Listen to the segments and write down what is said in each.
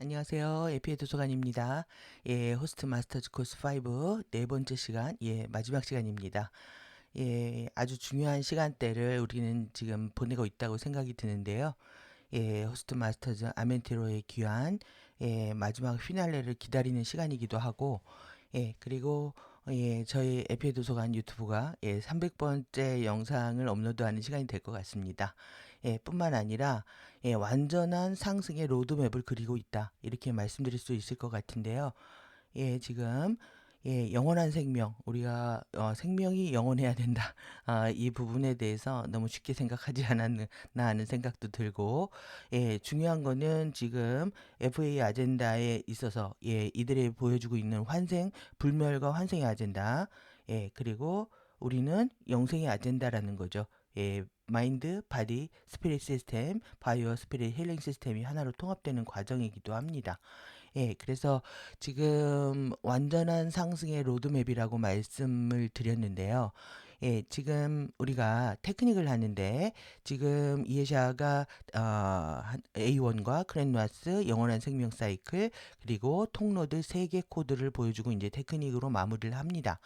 안녕하세요. 에피의 도서관입니다. 호스트 마스터즈 코스 5 네 번째 시간, 마지막 시간입니다. 아주 중요한 시간대를 우리는 지금 보내고 있다고 생각이 드는데요. 호스트 마스터즈 아멘티로의 귀환, 마지막 피날레를 기다리는 시간이기도 하고, 그리고 저희 에피의 도서관 유튜브가 300번째 영상을 업로드하는 시간이 될 것 같습니다. 뿐만 아니라 완전한 상승의 로드맵을 그리고 있다. 이렇게 말씀드릴 수 있을 것 같은데요. 지금 영원한 생명, 우리가 생명이 영원해야 된다. 이 부분에 대해서 너무 쉽게 생각하지 않았나 하는 생각도 들고, 중요한 거는 지금 FA 아젠다에 있어서 이들이 보여주고 있는 환생, 불멸과 환생의 아젠다, 그리고 우리는 영생의 아젠다라는 거죠. 마인드, 바디, 스피릿 시스템, 바이오 스피릿 힐링 시스템이 하나로 통합되는 과정이기도 합니다. 그래서 지금 완전한 상승의 로드맵이라고 말씀을 드렸는데요. 지금 우리가 테크닉을 하는데 지금 이해샤가 A1과 크랜누아스, 영원한 생명 사이클, 그리고 통로드 3개 코드를 보여주고 이제 테크닉으로 마무리를 합니다.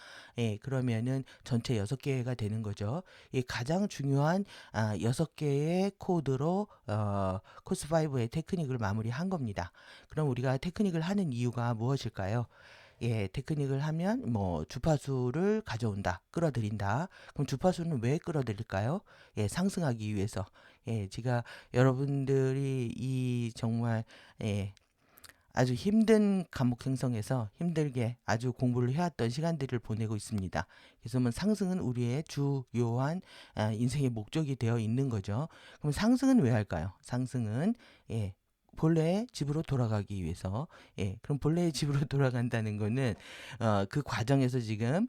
그러면은 전체 6개가 되는 거죠. 가장 중요한 6개의 코드로 코스 5의 테크닉을 마무리한 겁니다. 그럼 우리가 테크닉을 하는 이유가 무엇일까요? 테크닉을 하면 뭐 주파수를 가져온다, 끌어들인다. 그럼 주파수는 왜 끌어들일까요? 상승하기 위해서. 제가 여러분들이 이 정말 아주 힘든 과목 생성에서 힘들게 아주 공부를 해왔던 시간들을 보내고 있습니다. 그래서 뭐 상승은 우리의 주요한 인생의 목적이 되어 있는 거죠. 그럼 상승은 왜 할까요? 상승은 본래의 집으로 돌아가기 위해서. 그럼 본래의 집으로 돌아간다는 거는 그 과정에서 지금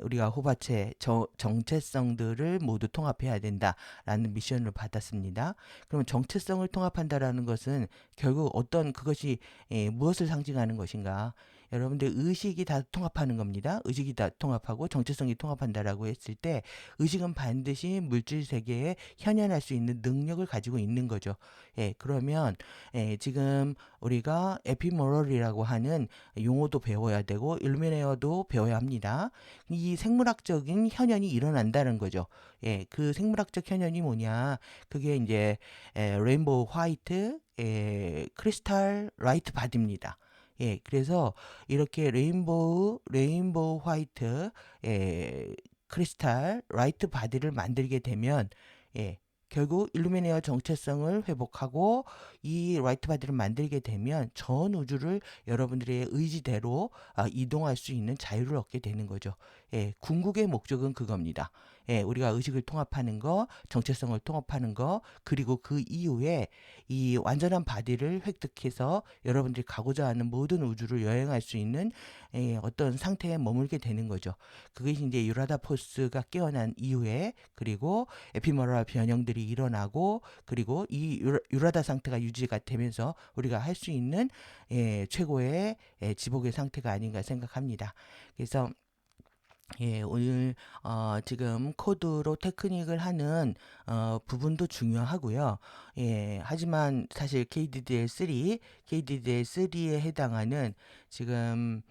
우리가 호바체 정체성들을 모두 통합해야 된다라는 미션을 받았습니다. 그러면 정체성을 통합한다라는 것은 결국 어떤 그것이 무엇을 상징하는 것인가? 여러분들 의식이 다 통합하는 겁니다. 의식이 다 통합하고 정체성이 통합한다라고 했을 때 의식은 반드시 물질 세계에 현현할 수 있는 능력을 가지고 있는 거죠. 그러면 지금 우리가 에피모럴이라고 하는 용어도 배워야 되고 일루미네어도 배워야 합니다. 이 생물학적인 현현이 일어난다는 거죠. 그 생물학적 현현이 뭐냐? 그게 이제 레인보우 화이트, 크리스탈 라이트 바디입니다. 그래서 이렇게 레인보우 화이트, 크리스탈 라이트 바디를 만들게 되면 예, 결국 일루미네어 정체성을 회복하고 이 라이트 바디를 만들게 되면 전 우주를 여러분들의 의지대로 이동할 수 있는 자유를 얻게 되는 거죠. 궁극의 목적은 그겁니다. 우리가 의식을 통합하는 거, 정체성을 통합하는 거, 그리고 그 이후에 이 완전한 바디를 획득해서 여러분들이 가고자 하는 모든 우주를 여행할 수 있는 어떤 상태에 머물게 되는 거죠. 그것이 이제 유라다 포스가 깨어난 이후에 그리고 에피머럴 변형들이 일어나고 그리고 이 유라다 상태가 유지가 되면서 우리가 할 수 있는 최고의 지복의 상태가 아닌가 생각합니다. 그래서 오늘 지금 코드로 테크닉을 하는 부분도 중요하고요. 하지만 사실 KDDL3에 해당하는 지금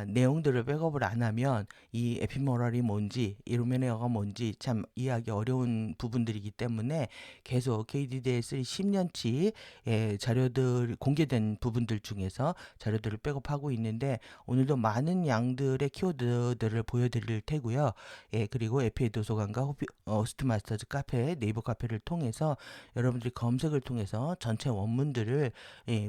내용들을 백업을 안 하면 이 에피모럴이 뭔지, 이루메네어가 뭔지 참 이해하기 어려운 부분들이기 때문에 계속 KDDL3 10년치 자료들, 공개된 부분들 중에서 자료들을 백업하고 있는데 오늘도 많은 양들의 키워드들을 보여드릴 테고요. 그리고 에피의 도서관과 호스트 마스터즈 카페, 네이버 카페를 통해서 여러분들이 검색을 통해서 전체 원문들을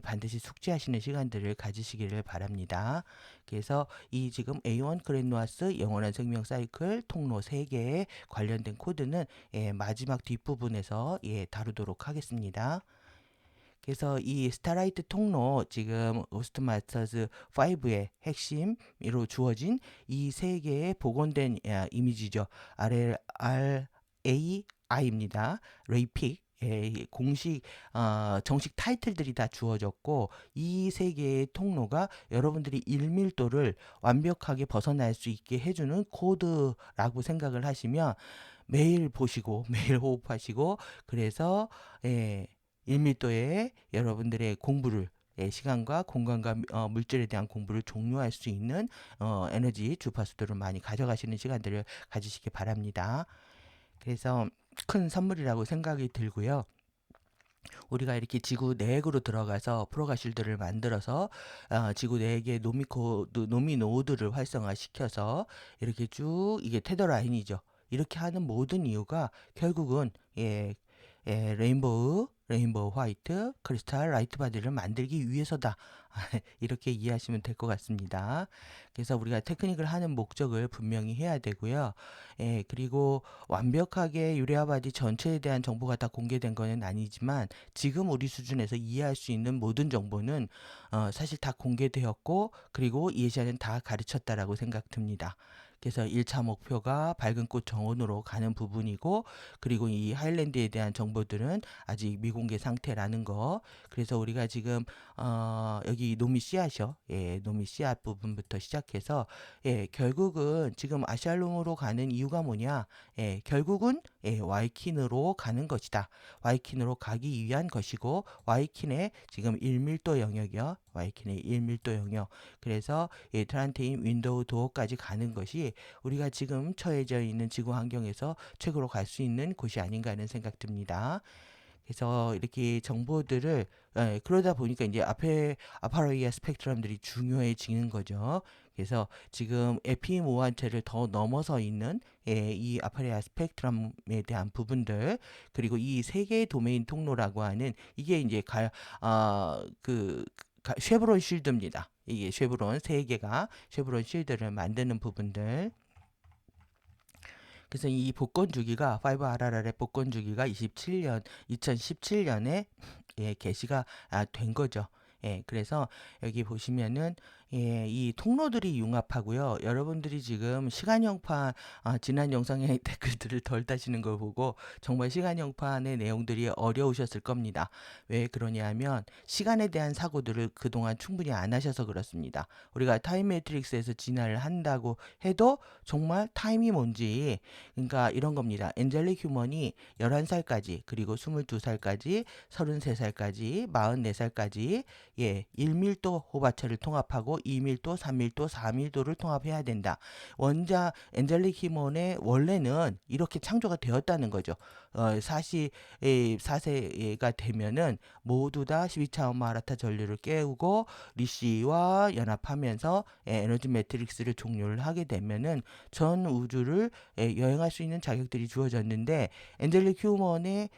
반드시 숙지하시는 시간들을 가지시기를 바랍니다. 그래서 이 지금 A1 그랜누아스 영원한 생명 사이클 통로 3개에 관련된 코드는 마지막 뒷부분에서 다루도록 하겠습니다. 그래서 이 스타라이트 통로 지금 호스트 마스터즈 5의 핵심으로 주어진 이 세 개의 복원된 이미지죠. RAI입니다. 레이픽. 공식 정식 타이틀들이 다 주어졌고 이 세 개의 통로가 여러분들이 일밀도를 완벽하게 벗어날 수 있게 해주는 코드라고 생각을 하시면 매일 보시고 매일 호흡하시고 그래서 1밀도의 여러분들의 공부를 예, 시간과 공간과 물질에 대한 공부를 종료할 수 있는 에너지 주파수들을 많이 가져가시는 시간들을 가지시기 바랍니다. 그래서 큰 선물이라고 생각이 들고요. 우리가 이렇게 지구 내액으로 들어가서 프로가실들을 만들어서 지구 내액의 노미 노드를 활성화시켜서 이렇게 쭉 이게 테더 라인이죠. 이렇게 하는 모든 이유가 결국은 레인보우 화이트, 크리스탈 라이트 바디를 만들기 위해서다. 이렇게 이해하시면 될 것 같습니다. 그래서 우리가 테크닉을 하는 목적을 분명히 해야 되고요. 그리고 완벽하게 유레아 바디 전체에 대한 정보가 다 공개된 것은 아니지만 지금 우리 수준에서 이해할 수 있는 모든 정보는 사실 다 공개되었고 그리고 예시아는 다 가르쳤다라고 생각 듭니다. 그래서 1차 목표가 밝은 꽃 정원으로 가는 부분이고 그리고 이 하일랜드에 대한 정보들은 아직 미공개 상태라는 거. 그래서 우리가 지금 여기 노미 씨앗이요. 예, 노미 씨앗 부분부터 시작해서 결국은 지금 아샬롬으로 가는 이유가 뭐냐? 결국은 와이킨으로 가는 것이다. 와이킨으로 가기 위한 것이고 와이킨의 지금 1밀도 영역이요. 와이킨의 1밀도 영역. 그래서 트란테인 윈도우 도어까지 가는 것이 우리가 지금 처해져 있는 지구 환경에서 최고로 갈 수 있는 곳이 아닌가 하는 생각 듭니다. 그래서 이렇게 정보들을 그러다 보니까 이제 앞에 아파로이아 스펙트럼들이 중요해지는 거죠. 그래서 지금 에피임 오한체를 더 넘어서 있는 이 아파레아 스펙트럼에 대한 부분들 그리고 이 세 개의 도메인 통로라고 하는 이게 이제 쉐브론 쉴드입니다. 이게 쉐브론 세 개가 쉐브론 쉴드를 만드는 부분들. 그래서 이 복권 주기가 5RRR의 복권 주기가 2017년에 개시가 된 거죠. 그래서 여기 보시면은 이 통로들이 융합하고요. 여러분들이 지금 시간형판 지난 영상의 댓글들을 덜 다시는 걸 보고 정말 시간형판의 내용들이 어려우셨을 겁니다. 왜 그러냐면 시간에 대한 사고들을 그동안 충분히 안 하셔서 그렇습니다. 우리가 타임 매트릭스에서 진화를 한다고 해도 정말 타임이 뭔지 그러니까 이런 겁니다. 엔젤릭 휴먼이 11살까지 그리고 22살까지 33살까지 44살까지 1밀도 호바체를 통합하고 2밀도, 3밀도, 4밀도를 통합해야 된다. 원자 엔젤릭 휴먼의 원래는 이렇게 창조가 되었다는 거죠. 44세가 되면은 모두 다 12차원 마라타 전류를 깨우고 리시와 연합하면서 에너지 매트릭스를 종료를 하게 되면은 전 우주를 여행할 수 있는 자격들이 주어졌는데 엔젤릭 휴먼의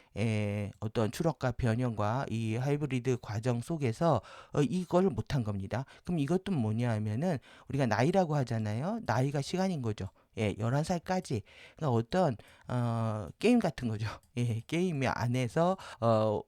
어떤 추락과 변형과 이 하이브리드 과정 속에서 이걸 못한 겁니다. 그럼 이것도 뭐냐 하면은 우리가 나이라고 하잖아요. 나이가 시간인 거죠. 11살까지. 그러니까 어떤 게임 같은 거죠. 게임 안에서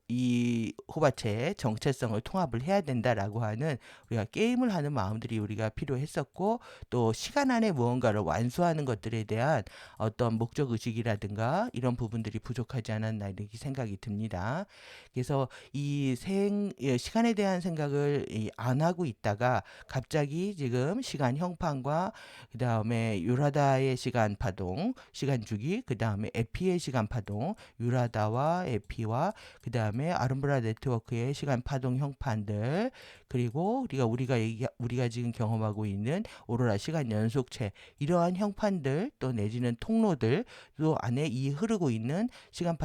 이 호바체의 정체성을 통합을 해야 된다라고 하는 우리가 게임을 하는 마음들이 우리가 필요했었고 또 시간 안에 무언가를 완수하는 것들에 대한 어떤 목적 의식이라든가 이런 부분들이 부족하지 않았나 이렇게 생각이 듭니다. 그래서 시간에 대한 생각을 안 하고 있다가 갑자기 지금 시간 형판과 그 다음에 유라다의 시간 파동, 시간 주기, 그 다음에 에피의 시간 파동, 유라다와 에피와 그 다음에 아름브라 네트워크의 시간 파동 형판들, 그리고 우리가 지금 경험하고 있는 오로라 시간 연속체 이러한 형판들 또 내지는 통로들 또 안에 이 흐르고 있는 시간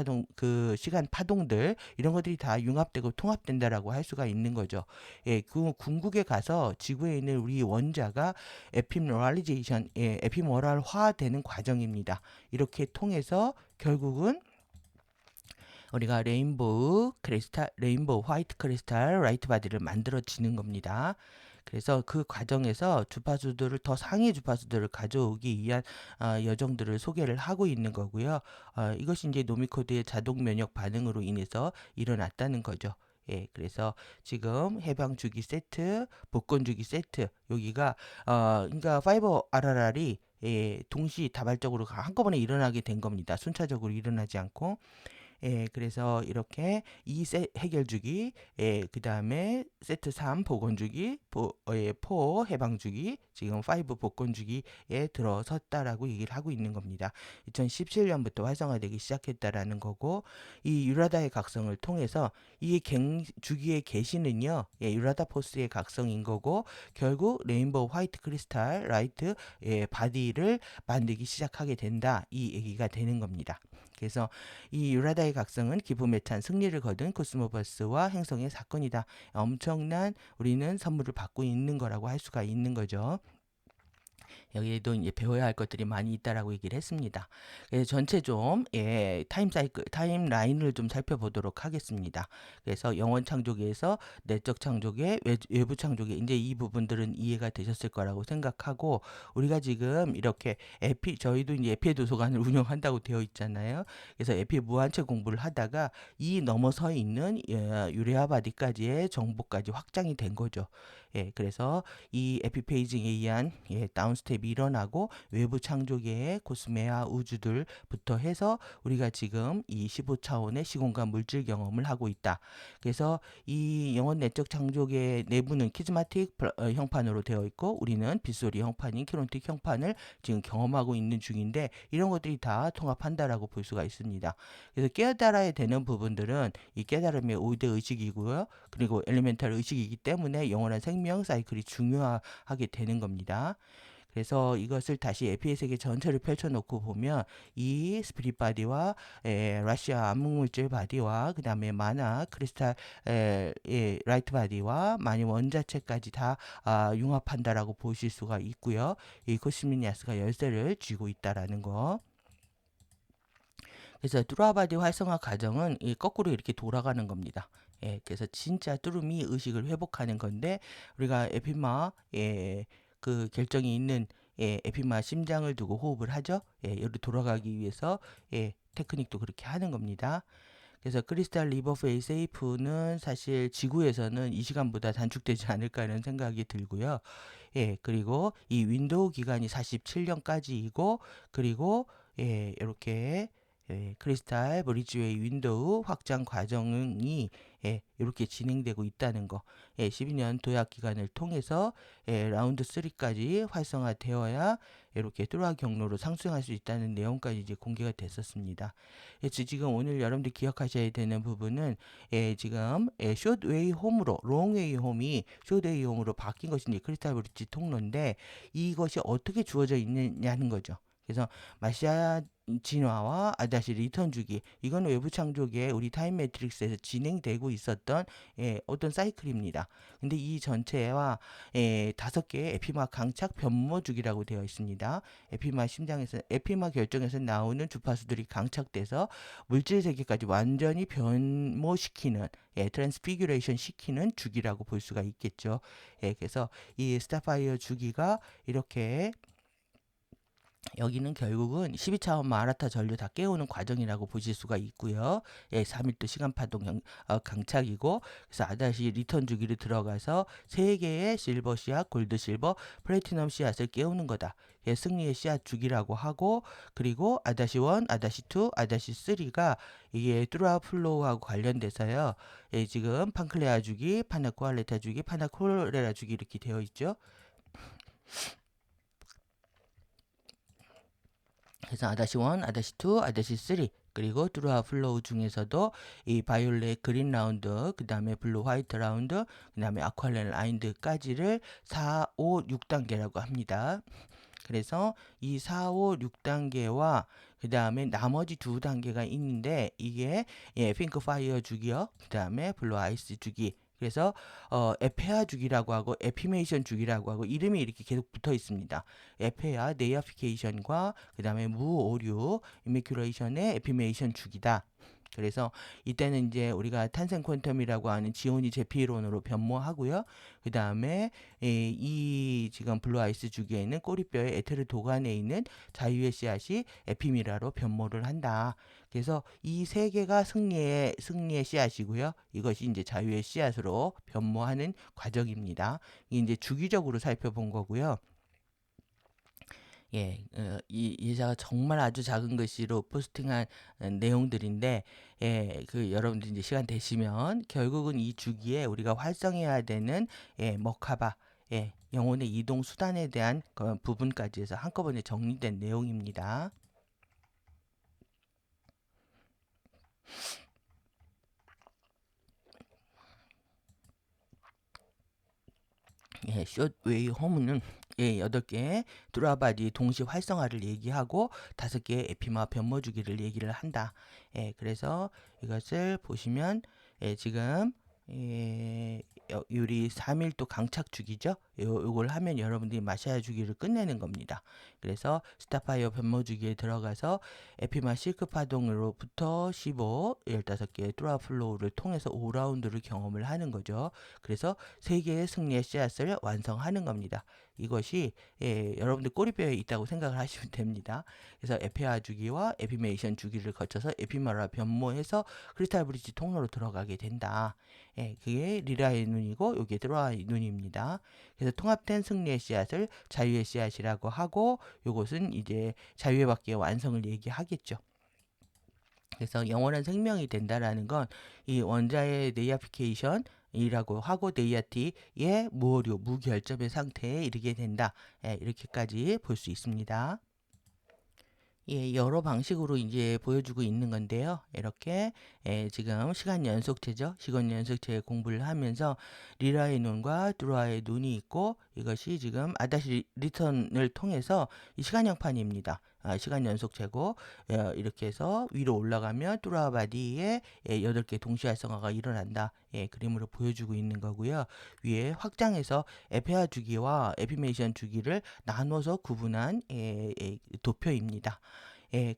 파동들 이런 것들이 다 융합되고 통합된다라고 할 수가 있는 거죠. 그 궁극에 가서 지구에 있는 우리 원자가 에피모랄화 되는 과정입니다. 이렇게 통해서 결국은 우리가 레인보우 화이트 크리스탈 라이트 바디를 만들어지는 겁니다. 그래서 그 과정에서 주파수들을 더 상위 주파수들을 가져오기 위한 여정들을 소개를 하고 있는 거고요. 이것이 이제 노미코드의 자동 면역 반응으로 인해서 일어났다는 거죠. 그래서 지금 해방 주기 세트, 복권 주기 세트 여기가 그러니까 5RRR이 동시 다발적으로 한꺼번에 일어나게 된 겁니다. 순차적으로 일어나지 않고 그래서 이렇게 2 해결주기, 그 다음에 세트 3 복원주기, 4 해방주기, 지금 5 복권주기에 들어섰다라고 얘기를 하고 있는 겁니다. 2017년부터 활성화되기 시작했다라는 거고, 이 유라다의 각성을 통해서 이 주기의 개시는요, 유라다 포스의 각성인 거고, 결국 레인보우 화이트 크리스탈 라이트 바디를 만들기 시작하게 된다, 이 얘기가 되는 겁니다. 그래서 이 유라다의 각성은 기브메탄 승리를 거둔 코스모버스와 행성의 사건이다. 엄청난 우리는 선물을 받고 있는 거라고 할 수가 있는 거죠. 여기에도 이제 배워야 할 것들이 많이 있다라고 얘기를 했습니다. 그래서 전체 좀 타임 라인을 좀 살펴보도록 하겠습니다. 그래서 영원 창조기에서 내적 창조기, 외부 창조기, 이제 이 부분들은 이해가 되셨을 거라고 생각하고, 우리가 지금 이렇게 저희도 이제 에피 도서관을 운영한다고 되어 있잖아요. 그래서 에피 무한책 공부를 하다가 이 넘어서 있는 유레아바디까지의 정보까지 확장이 된 거죠. 그래서 이 에피페이징에 의한 다운스텝이 일어나고 외부 창조계의 코스메아 우주들부터 해서 우리가 지금 이 15차원의 시공간 물질 경험을 하고 있다. 그래서 이 영원 내적 창조계 내부는 키즈마틱 형판으로 되어 있고, 우리는 빗소리 형판인 키론틱 형판을 지금 경험하고 있는 중인데, 이런 것들이 다 통합한다라고 볼 수가 있습니다. 그래서 깨달아야 되는 부분들은 이 깨달음의 5대 의식이고요. 그리고 엘리멘탈 의식이기 때문에 영원한 생명 사이클이 중요하게 되는 겁니다. 그래서 이것을 다시 에피의 세계 전체를 펼쳐놓고 보면 이 스피릿 바디와 러시아 암흑물질 바디와 그 다음에 마나 크리스탈 라이트 바디와 많이 원자체까지 다 융합한다라고 보실 수가 있고요. 이 코스미니아스가 열쇠를 쥐고 있다라는 거. 그래서 뚜라바디 활성화 과정은 거꾸로 이렇게 돌아가는 겁니다. 그래서 진짜 뚜루미 의식을 회복하는 건데, 우리가 에피마 그 결정이 있는 에피마 심장을 두고 호흡을 하죠. 여기 돌아가기 위해서 테크닉도 그렇게 하는 겁니다. 그래서 크리스탈 리버 페이스 세이프는 사실 지구에서는 이 시간보다 단축되지 않을까 이런 생각이 들고요. 그리고 이 윈도우 기간이 47년까지이고, 그리고 이렇게 크리스탈 브리지웨이 윈도우 확장 과정이 이렇게 진행되고 있다는 거. 12년 도약 기간을 통해서 라운드 3까지 활성화되어야 이렇게 뚜라 경로로 상승할 수 있다는 내용까지 이제 공개가 됐었습니다. 그래서 지금 오늘 여러분들 기억하셔야 되는 부분은 지금 숏웨이 홈으로 롱웨이 홈이 숏웨이 홈으로 바뀐 것이 이제 크리스탈 브리지 통로인데, 이것이 어떻게 주어져 있느냐는 거죠. 그래서 마시아 진화와 아다시 리턴 주기, 이건 외부 창조기에 우리 타임 매트릭스에서 진행되고 있었던 어떤 사이클입니다. 근데 이 전체와 5개의 에피마 강착 변모 주기라고 되어 있습니다. 에피마 결정에서 나오는 주파수들이 강착돼서 물질 세계까지 완전히 변모시키는 트랜스피규레이션 시키는 주기라고 볼 수가 있겠죠. 그래서 이 스타파이어 주기가 이렇게, 여기는 결국은 12차원 마라타 전류 다 깨우는 과정이라고 보실 수가 있고요. 3일도 시간파동 강착이고, 그래서 아다시 리턴 주기를 들어가서 3개의 실버 씨앗, 골드 실버, 플래티넘 씨앗을 깨우는 거다. 승리의 씨앗 주기라고 하고, 그리고 아다시 1, 아다시 2, 아다시 3가 이게 뚜라 플로우하고 관련돼서요. 지금 판클레아 주기, 파나코알레타 주기, 파나콜레라 주기 이렇게 되어 있죠. 그래서 아다시 1, 아다시 2, 아다시 3, 그리고 뚜루아 플로우 중에서도 이 바이올렛 그린 라운드, 그 다음에 블루 화이트 라운드, 그 다음에 아쿠아렌 라운드까지를 4, 5, 6단계라고 합니다. 그래서 이 4, 5, 6단계와 그 다음에 나머지 2단계가 있는데, 이게 핑크 파이어 주기요, 그 다음에 블루 아이스 주기, 그래서 에페아 주기라고 하고 에피메이션 주기라고 하고 이름이 이렇게 계속 붙어 있습니다. 에페아 네이아피케이션과 그 다음에 무오류 이미큐레이션의 에피메이션 주기다. 그래서 이때는 이제 우리가 탄생 퀀텀이라고 하는 지온이 제피론으로 변모하고요. 그 다음에 이 지금 블루 아이스 주기에는 꼬리뼈의 에테르 도관에 있는 자유의 씨앗이 에피미라로 변모를 한다. 그래서 이 세 개가 승리의 씨앗이고요. 이것이 이제 자유의 씨앗으로 변모하는 과정입니다. 이게 이제 주기적으로 살펴본 거고요. 예, 이 예사가 정말 아주 작은 글씨로 포스팅한 내용들인데, 예, 그 여러분들 이제 시간 되시면 결국은 이 주기에 우리가 활성해야 되는 머카바, 영혼의 이동 수단에 대한 그 부분까지 해서 한꺼번에 정리된 내용입니다. 숏웨이 홈은 8개 드라바디 동시 활성화를 얘기하고 5개의 에피마 변모 주기를 얘기를 한다. 그래서 이것을 보시면 지금 요리 3일도 강착 주기죠. 요걸 하면 여러분들이 마샤야 주기를 끝내는 겁니다. 그래서 스타파이어 변모 주기에 들어가서 에피마 실크 파동으로부터 15, 15개의 뚜라 플로우를 통해서 5라운드를 경험을 하는 거죠. 그래서 3개의 승리의 씨앗을 완성하는 겁니다. 이것이 여러분들 꼬리뼈에 있다고 생각을 하시면 됩니다. 그래서 에피아 주기와 에피메이션 주기를 거쳐서 에피마라 변모해서 크리스탈 브릿지 통로로 들어가게 된다. 그게 리라의 눈이고 요게 드라의 눈입니다. 그래서 통합된 승리의 씨앗을 자유의 씨앗이라고 하고 요것은 이제 자유의 밖의 완성을 얘기하겠죠. 그래서 영원한 생명이 된다라는 건 이 원자의 네이아피케이션 이라고 하고 네이아티의 무오류 무결점의 상태에 이르게 된다. 이렇게까지 볼 수 있습니다. 여러 방식으로 이제 보여주고 있는 건데요. 이렇게 지금 시간 연속체죠. 시간 연속체 공부를 하면서 리라의 눈과 드루아의 눈이 있고 이것이 지금 아다시 리턴을 통해서 이 시간형판입니다. 시간 연속체고 이렇게 해서 위로 올라가면 뚜라 바디에 8개 동시 활성화가 일어난다. 그림으로 보여주고 있는 거고요. 위에 확장해서 에페아 주기와 에피메이션 주기를 나눠서 구분한 도표입니다.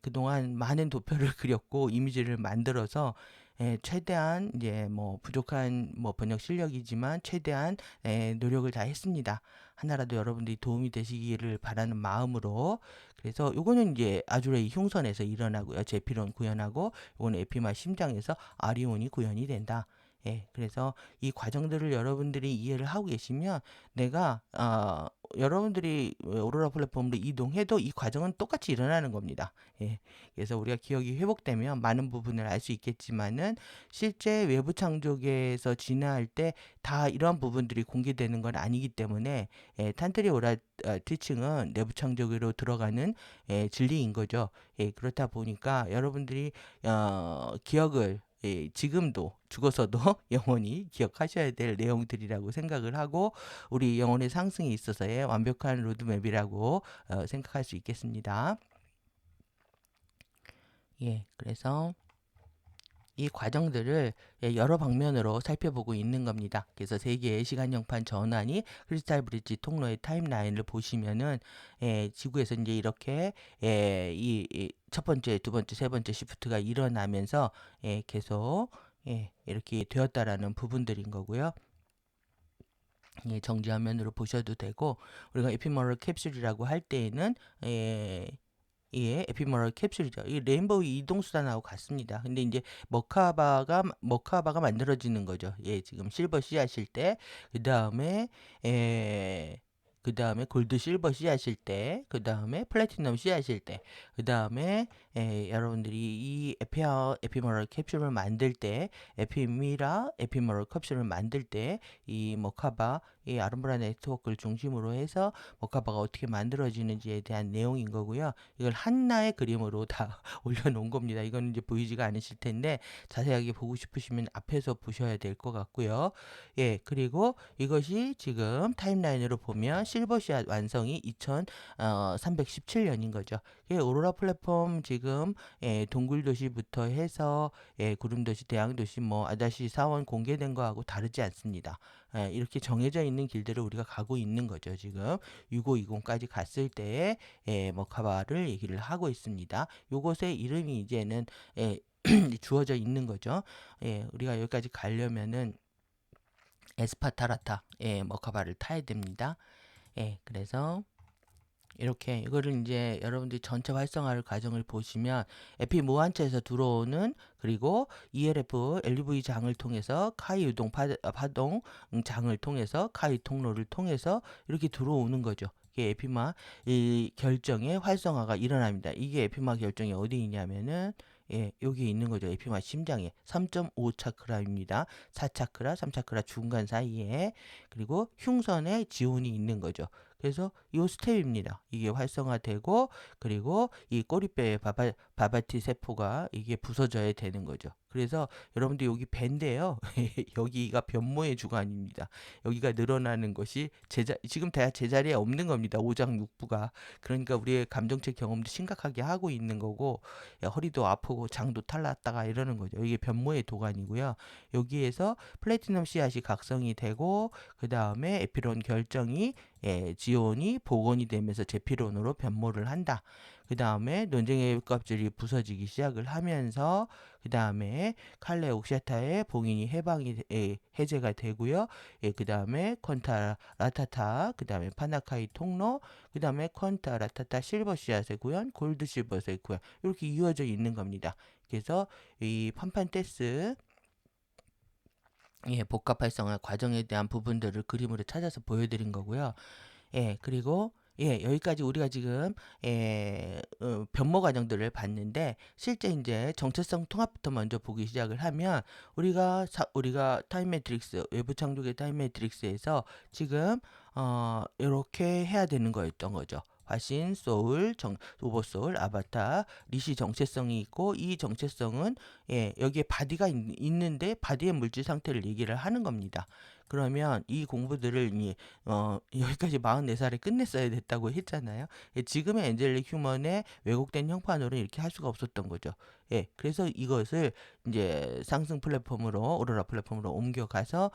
그동안 많은 도표를 그렸고 이미지를 만들어서 최대한 이제 뭐 부족한 뭐 번역 실력이지만 최대한 노력을 다 했습니다. 하나라도 여러분들이 도움이 되시기를 바라는 마음으로. 그래서 요거는 이제 아주레이 흉선에서 일어나고요. 제피론 구현하고 요거는 에피마 심장에서 아리온이 구현이 된다. 그래서 이 과정들을 여러분들이 이해를 하고 계시면 내가 여러분들이 오로라 플랫폼으로 이동해도 이 과정은 똑같이 일어나는 겁니다. 그래서 우리가 기억이 회복되면 많은 부분을 알 수 있겠지만은 실제 외부 창조계에서 진화할 때 다 이러한 부분들이 공개되는 건 아니기 때문에 탄트리 오라 티칭은 내부 창조계로 들어가는 진리인 거죠. 그렇다 보니까 여러분들이 기억을 지금도 죽어서도 영원히 기억하셔야 될 내용들이라고 생각을 하고 우리 영혼의 상승에 있어서의 완벽한 로드맵이라고 생각할 수 있겠습니다. 그래서 이 과정들을 여러 방면으로 살펴보고 있는 겁니다. 그래서 3개의 시간형판 전환이 크리스탈 브릿지 통로의 타임라인을 보시면은 지구에서 이제 이렇게 이 첫 번째, 두 번째, 세 번째 시프트가 일어나면서 계속 이렇게 되었다라는 부분들인 거고요. 정지화면으로 보셔도 되고 우리가 에피머럴 캡슐이라고 할 때에는 에피머럴 캡슐이죠. 이 레인보우 이동수단하고 같습니다. 근데 이제 머카바가 만들어지는 거죠. 지금 실버 씨앗일 때, 그 다음에 골드 실버 씨앗일 때, 그 다음에 플래티넘 씨앗일 때, 그 다음에 여러분들이 이 에피머럴 캡슐을 만들 때, 에피머럴 캡슐을 만들 때, 이 머카바, 이 아름브라 네트워크를 중심으로 해서 머카바가 어떻게 만들어지는지에 대한 내용인 거고요. 이걸 하나의 그림으로 다 올려놓은 겁니다. 이건 이제 보이지가 않으실 텐데 자세하게 보고 싶으시면 앞에서 보셔야 될 것 같고요. 그리고 이것이 지금 타임라인으로 보면 실버샷 완성이 2317년인 거죠. 오로라 플랫폼 지금 동굴도시부터 해서 구름도시, 대양도시, 뭐 아다시 사원 공개된 거하고 다르지 않습니다. 이렇게 정해져 있는 길들을 우리가 가고 있는 거죠. 지금 6520까지 갔을 때에 머카바를 얘기를 하고 있습니다. 요것의 이름이 이제는 주어져 있는 거죠. 우리가 여기까지 가려면은 에스파타라타 머카바를 타야 됩니다. 그래서 이렇게 이거를 이제 여러분들이 전체 활성화를 과정을 보시면 에피 무한체에서 들어오는 그리고 ELF LUV 장을 통해서 카이 유동 파동 장을 통해서 카이 통로를 통해서 이렇게 들어오는 거죠. 이게 에피마 이 결정의 활성화가 일어납니다. 이게 에피마 결정이 어디 있냐면은 여기 있는 거죠. 에피마 심장에 3.5 차크라입니다. 4차크라, 3차크라 중간 사이에 그리고 흉선에 지온이 있는 거죠. 그래서 이 스텝입니다. 이게 활성화되고 그리고 이 꼬리뼈의 바바티 세포가 이게 부서져야 되는 거죠. 그래서 여러분들 여기 배인데요. 여기가 변모의 주관입니다. 여기가 늘어나는 것이 지금 다 제자리에 없는 겁니다. 오장육부가. 그러니까 우리의 감정체 경험도 심각하게 하고 있는 거고 허리도 아프고 장도 탈났다가 이러는 거죠. 이게 변모의 도관이고요. 여기에서 플래티넘 씨앗이 각성이 되고 그 다음에 에피론 결정이 지온이 복원이 되면서 제피론으로 변모를 한다. 그 다음에 논쟁의 껍질이 부서지기 시작을 하면서 그 다음에 칼레 옥샤타의 봉인이 해제가 되고요. 그 다음에 퀀타 라타타, 그 다음에 파나카이 통로, 그 다음에 퀀타 라타타 실버 씨앗의 구현, 골드 실버의 구현 이렇게 이어져 있는 겁니다. 그래서 이 판판테스 복합 활성화 과정에 대한 부분들을 그림으로 찾아서 보여드린 거고요. 그리고 여기까지 우리가 지금 변모 과정들을 봤는데 실제 이제 정체성 통합부터 먼저 보기 시작을 하면 우리가 타임 매트릭스 외부 창조의 타임 매트릭스에서 지금 이렇게 해야 되는 거였던 거죠. 화신, 소울, 오버 소울, 아바타, 리시 정체성이 있고 이 정체성은 여기에 바디가 있는데 바디의 물질 상태를 얘기를 하는 겁니다. 그러면 이 공부들을 여기까지 44살에 끝냈어야 됐다고 했잖아요. 지금의 엔젤릭 휴먼의 왜곡된 형판으로는 이렇게 할 수가 없었던 거죠. 그래서 이것을 이제 상승 플랫폼으로 오로라 플랫폼으로 옮겨가서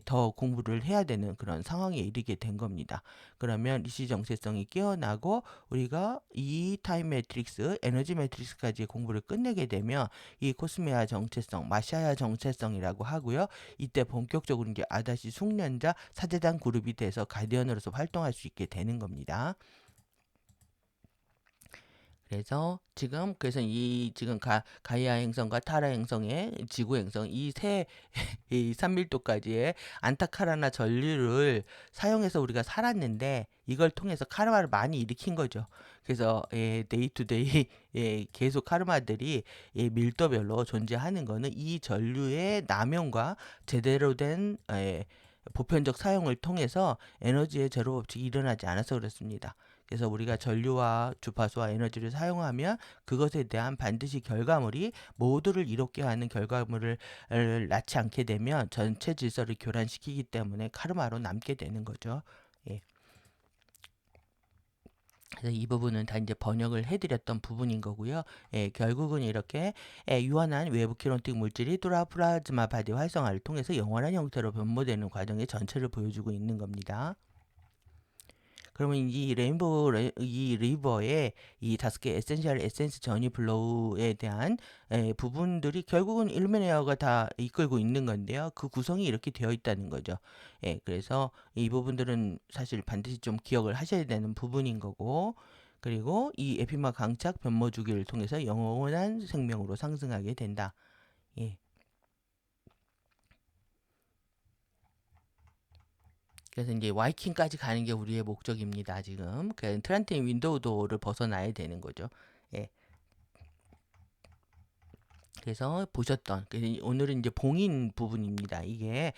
더 공부를 해야 되는 그런 상황에 이르게 된 겁니다. 그러면 리시 정체성이 깨어나고 우리가 이 타임 매트릭스, 에너지 매트릭스까지 공부를 끝내게 되면 이 코스메아 정체성, 마샤야 정체성이라고 하고요. 이때 본격적으로 이제 아다시 숙련자 4대장 그룹이 돼서 가디언으로서 활동할 수 있게 되는 겁니다. 그래서 지금 가이아 행성과 타라 행성의 지구 행성 이 산밀도까지의 안타카라나 전류를 사용해서 우리가 살았는데 이걸 통해서 카르마를 많이 일으킨 거죠. 그래서 데이 투 데이 계속 카르마들이 밀도별로 존재하는 거는 이 전류의 남용과 제대로 된 보편적 사용을 통해서 에너지의 제로 법칙이 일어나지 않아서 그렇습니다. 그래서 우리가 전류와 주파수와 에너지를 사용하면 그것에 대한 반드시 결과물이 모두를 이롭게 하는 결과물을 낳지 않게 되면 전체 질서를 교란시키기 때문에 카르마로 남게 되는 거죠. 그래서 이 부분은 다 이제 번역을 해드렸던 부분인 거고요. 결국은 이렇게 유한한 외부 키론틱 물질이 플라즈마 바디 활성화를 통해서 영원한 형태로 변모되는 과정의 전체를 보여주고 있는 겁니다. 그러면 이 리버의 이 5개 에센셜 에센스 전이 블로우에 대한 부분들이 결국은 일루미네어가 다 이끌고 있는 건데요. 그 구성이 이렇게 되어 있다는 거죠. 그래서 이 부분들은 사실 반드시 좀 기억을 하셔야 되는 부분인 거고, 그리고 이 에피마 강착 변모 주기를 통해서 영원한 생명으로 상승하게 된다. 그래서 이제 와이킹까지 가는 게 우리의 목적입니다. 지금 트란테인 윈도우 도어를 벗어나야 되는 거죠. 그래서 보셨던 오늘은 이제 봉인 부분입니다. 이게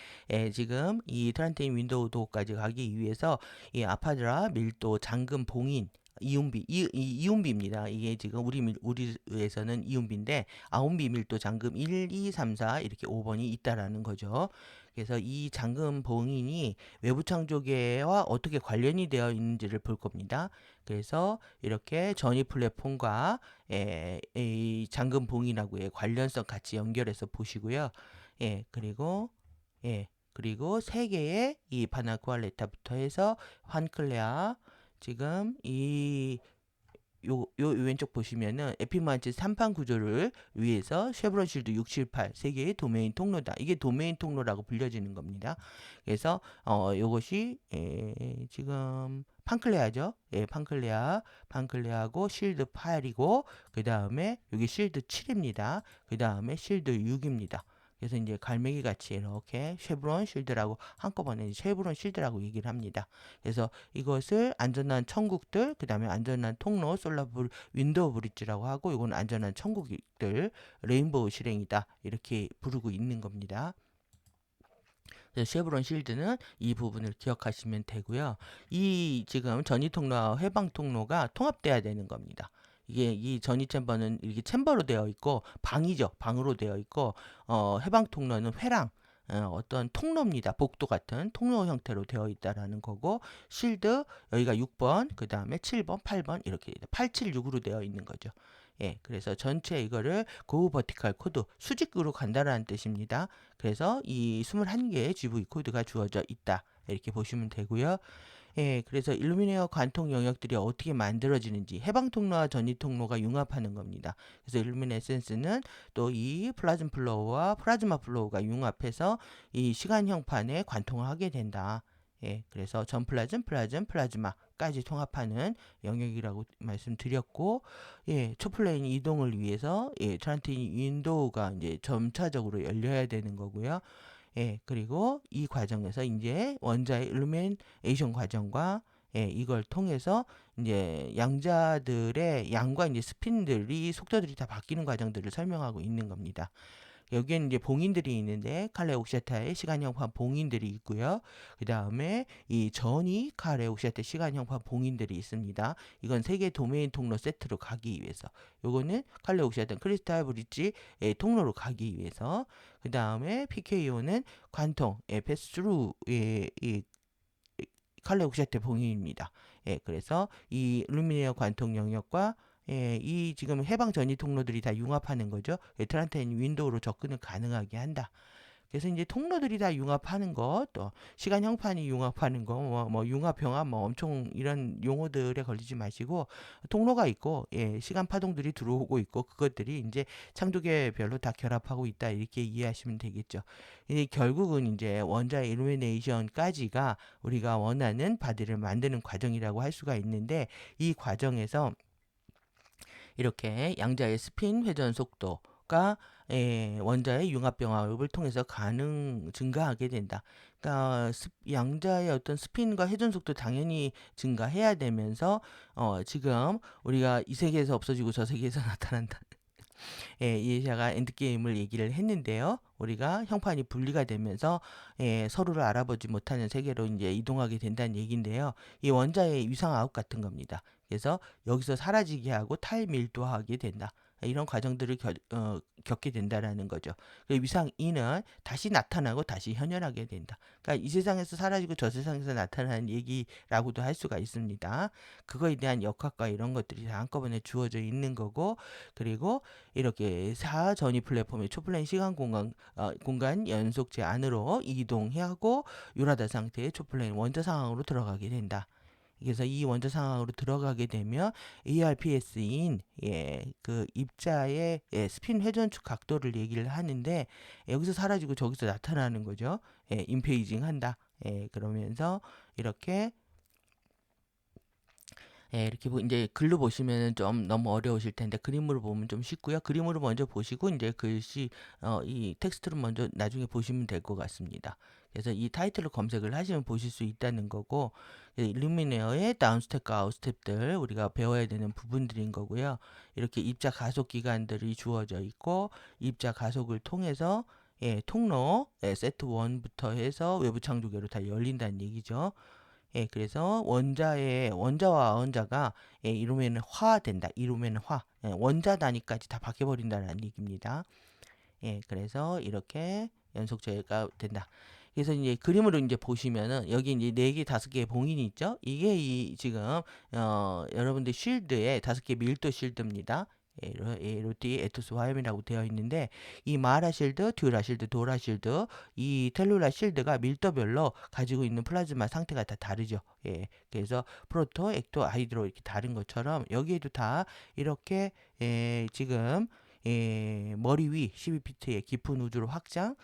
지금 이 트란테인 윈도우 도어까지 가기 위해서 이 아파드라 밀도 잠금 봉인 이온비입니다. 이게 지금 우리에서는 이온비인데 아온비 밀도 잠금 1, 2, 3, 4 이렇게 5번이 있다라는 거죠. 그래서 이 잠금 봉인이 외부 창조계와 어떻게 관련이 되어 있는지를 볼 겁니다. 그래서 이렇게 전이 플랫폼과 이 잠금 봉인하고의 관련성 같이 연결해서 보시고요. 그리고 세 개의 이 바나쿠알레타부터 해서 환클레아 지금 요 왼쪽 보시면은 에피마치 3판 구조를 위해서 쉐브론 실드 678 세 개의 도메인 통로다. 이게 도메인 통로라고 불려지는 겁니다. 그래서 요것이 지금 판클레아죠. 판클레아고 실드 8이고 그 다음에 여기 실드 7입니다. 그 다음에 실드 6입니다. 그래서 이제 갈매기 같이 이렇게 쉐브론 쉴드라고 한꺼번에 쉐브론 쉴드라고 얘기를 합니다. 그래서 이것을 안전한 천국들, 그 다음에 안전한 통로, 윈도우 브릿지라고 하고, 이건 안전한 천국들, 레인보우 실행이다 이렇게 부르고 있는 겁니다. 그래서 쉐브론 실드는 이 부분을 기억하시면 되고요. 이 지금 전이 통로와 해방 통로가 통합돼야 되는 겁니다. 이게 이 전이 챔버는 이렇게 챔버로 되어 있고 방이죠. 방으로 되어 있고 해방 통로는 회랑 어떤 통로입니다. 복도 같은 통로 형태로 되어 있다라는 거고 실드 여기가 6번, 그 다음에 7번, 8번 이렇게 876으로 되어 있는 거죠. 예, 그래서 전체 이거를 고우 버티컬 코드 수직으로 간다라는 뜻입니다. 그래서 이 21개의 GV 코드가 주어져 있다. 이렇게 보시면 되고요. 예, 그래서 일루미네어 관통 영역들이 어떻게 만들어지는지 해방 통로와 전이 통로가 융합하는 겁니다. 그래서 일루미네센스는 또 이 플라즘 플로우와 프라즈마 플로우가 융합해서 이 시간 형판에 관통을 하게 된다. 예, 그래서 전 플라즘, 플라즈마까지 통합하는 영역이라고 말씀드렸고, 예, 초플레인 이동을 위해서 트란티니 윈도우가 이제 점차적으로 열려야 되는 거고요. 예, 그리고 이 과정에서 이제 원자의 일루미네이션 과정과 이걸 통해서 이제 양자들의 양과 이제 스핀들이 속도들이 다 바뀌는 과정들을 설명하고 있는 겁니다. 여기에는 이제 봉인들이 있는데 칼레 옥시아타의 시간형판 봉인들이 있고요. 그 다음에 이 전이 칼레 옥시아타 시간형판 봉인들이 있습니다. 이건 세 개 도메인 통로 세트로 가기 위해서. 요거는 칼레 옥시아타 크리스탈 브릿지 통로로 가기 위해서. 그 다음에 PKO는 관통 패스트루의 이 칼레 옥시아타 봉인입니다. 예, 그래서 이 루미네어 관통 영역과 이 지금 해방 전이 통로들이 다 융합하는 거죠. 트란테인 윈도우로 접근을 가능하게 한다. 그래서 이제 통로들이 다 융합하는 것, 또 시간 형판이 융합하는 거, 뭐 융합, 병합, 뭐 엄청 이런 용어들에 걸리지 마시고 통로가 있고, 시간 파동들이 들어오고 있고 그것들이 이제 창조계별로 다 결합하고 있다 이렇게 이해하시면 되겠죠. 결국은 이제 원자의 일루미네이션까지가 우리가 원하는 바디를 만드는 과정이라고 할 수가 있는데 이 과정에서 이렇게 양자의 스핀 회전 속도가 원자의 융합 병합을 통해서 증가하게 된다. 그러니까 양자의 어떤 스핀과 회전 속도 당연히 증가해야 되면서 지금 우리가 이 세계에서 없어지고 저 세계에서 나타난다. 이에샤가 엔드게임을 얘기를 했는데요. 우리가 형판이 분리가 되면서 서로를 알아보지 못하는 세계로 이제 이동하게 된다는 얘기인데요. 이 원자의 위상 아웃 같은 겁니다. 그래서 여기서 사라지게 하고 탈밀도하게 된다. 이런 과정들을 겪게 된다라는 거죠. 위상 2는 다시 나타나고 다시 현현하게 된다. 그러니까 이 세상에서 사라지고 저 세상에서 나타나는 얘기라고도 할 수가 있습니다. 그거에 대한 역학과 이런 것들이 다 한꺼번에 주어져 있는 거고, 그리고 이렇게 4전위 플랫폼의 초플레인 시간 공간 연속체 안으로 이동하고 유라다 상태의 초플레인 원자 상황으로 들어가게 된다. 그래서 이 원자 상황으로 들어가게 되면 ARPS인 그 입자의 스핀 회전축 각도를 얘기를 하는데 여기서 사라지고 저기서 나타나는 거죠. 인페이징 한다. 그러면서 이렇게 이렇게 이제 글로 보시면 좀 너무 어려우실 텐데 그림으로 보면 좀 쉽고요. 그림으로 먼저 보시고 이제 글씨 이 텍스트를 먼저 나중에 보시면 될 것 같습니다. 그래서 이 타이틀로 검색을 하시면 보실 수 있다는 거고 일루미네어의 다운스텝과 아웃스텝들 우리가 배워야 되는 부분들인 거고요. 이렇게 입자 가속 기간들이 주어져 있고 입자 가속을 통해서 통로 세트 1부터 해서 외부 창조계로 다 열린다는 얘기죠. 그래서 원자와 원자가 이루면 화된다. 이루면 화. 원자 단위까지 다 바뀌어버린다는 얘기입니다. 그래서 이렇게 연속체가 된다. 그래서 이제 그림으로 이제 보시면은 여기 이제 4개, 5개의 봉인이 있죠. 이게 지금 여러분들 쉴드에 5개 밀도 쉴드입니다. 로티, 에토스, 화염이라고 되어 있는데 이 마라 실드, 듀라 실드, 도라 실드, 이 텔룰라 실드가 밀도별로 가지고 있는 플라즈마 상태가 다 다르죠. 그래서 프로토, 액토, 하이드로 이렇게 다른 것처럼 여기에도 다 이렇게 지금 머리 위 12피트의 깊은 우주로 확장,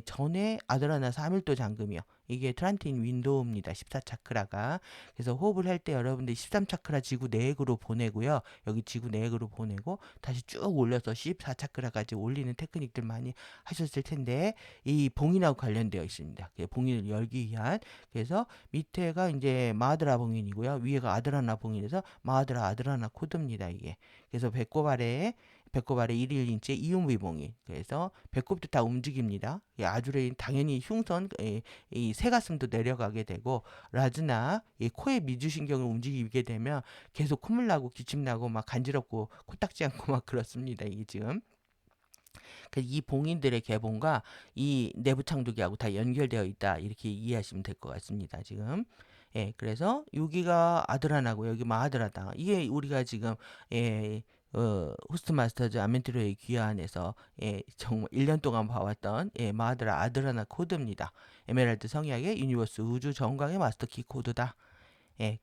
전에 아드라나 3일도 잠금이요. 이게 트란틴 윈도우입니다. 14차크라가. 그래서 호흡을 할 때 여러분들이 13차크라 지구 내액으로 보내고요. 여기 지구 내액으로 보내고 다시 쭉 올려서 14차크라까지 올리는 테크닉들 많이 하셨을 텐데 이 봉인하고 관련되어 있습니다. 봉인을 열기 위한. 그래서 밑에가 이제 마하드라 봉인이고요. 위에가 아드라나 봉인에서 마하드라 아드라나 코드입니다. 이게. 그래서 배꼽 아래 1인치의 EMV 봉인. 그래서 배꼽도 다 움직입니다. 아주레인 당연히 흉선, 이 새가슴도 내려가게 되고 라즈나 이 코의 미주신경을 움직이게 되면 계속 콧물 나고 기침 나고 막 간지럽고 코딱지 않고 막 그렇습니다. 이게 지금. 이 봉인들의 개봉과 이 내부 창조기하고 다 연결되어 있다. 이렇게 이해하시면 될 것 같습니다. 지금. 그래서 여기가 아드라나고 여기 마하드라다. 이게 우리가 지금 호스트 마스터즈 아멘트로의 귀환에서 정말 1년 동안 봐왔던 마하드라 아드라나 코드입니다. 에메랄드 성약의 유니버스 우주 정강의 마스터 키 코드다.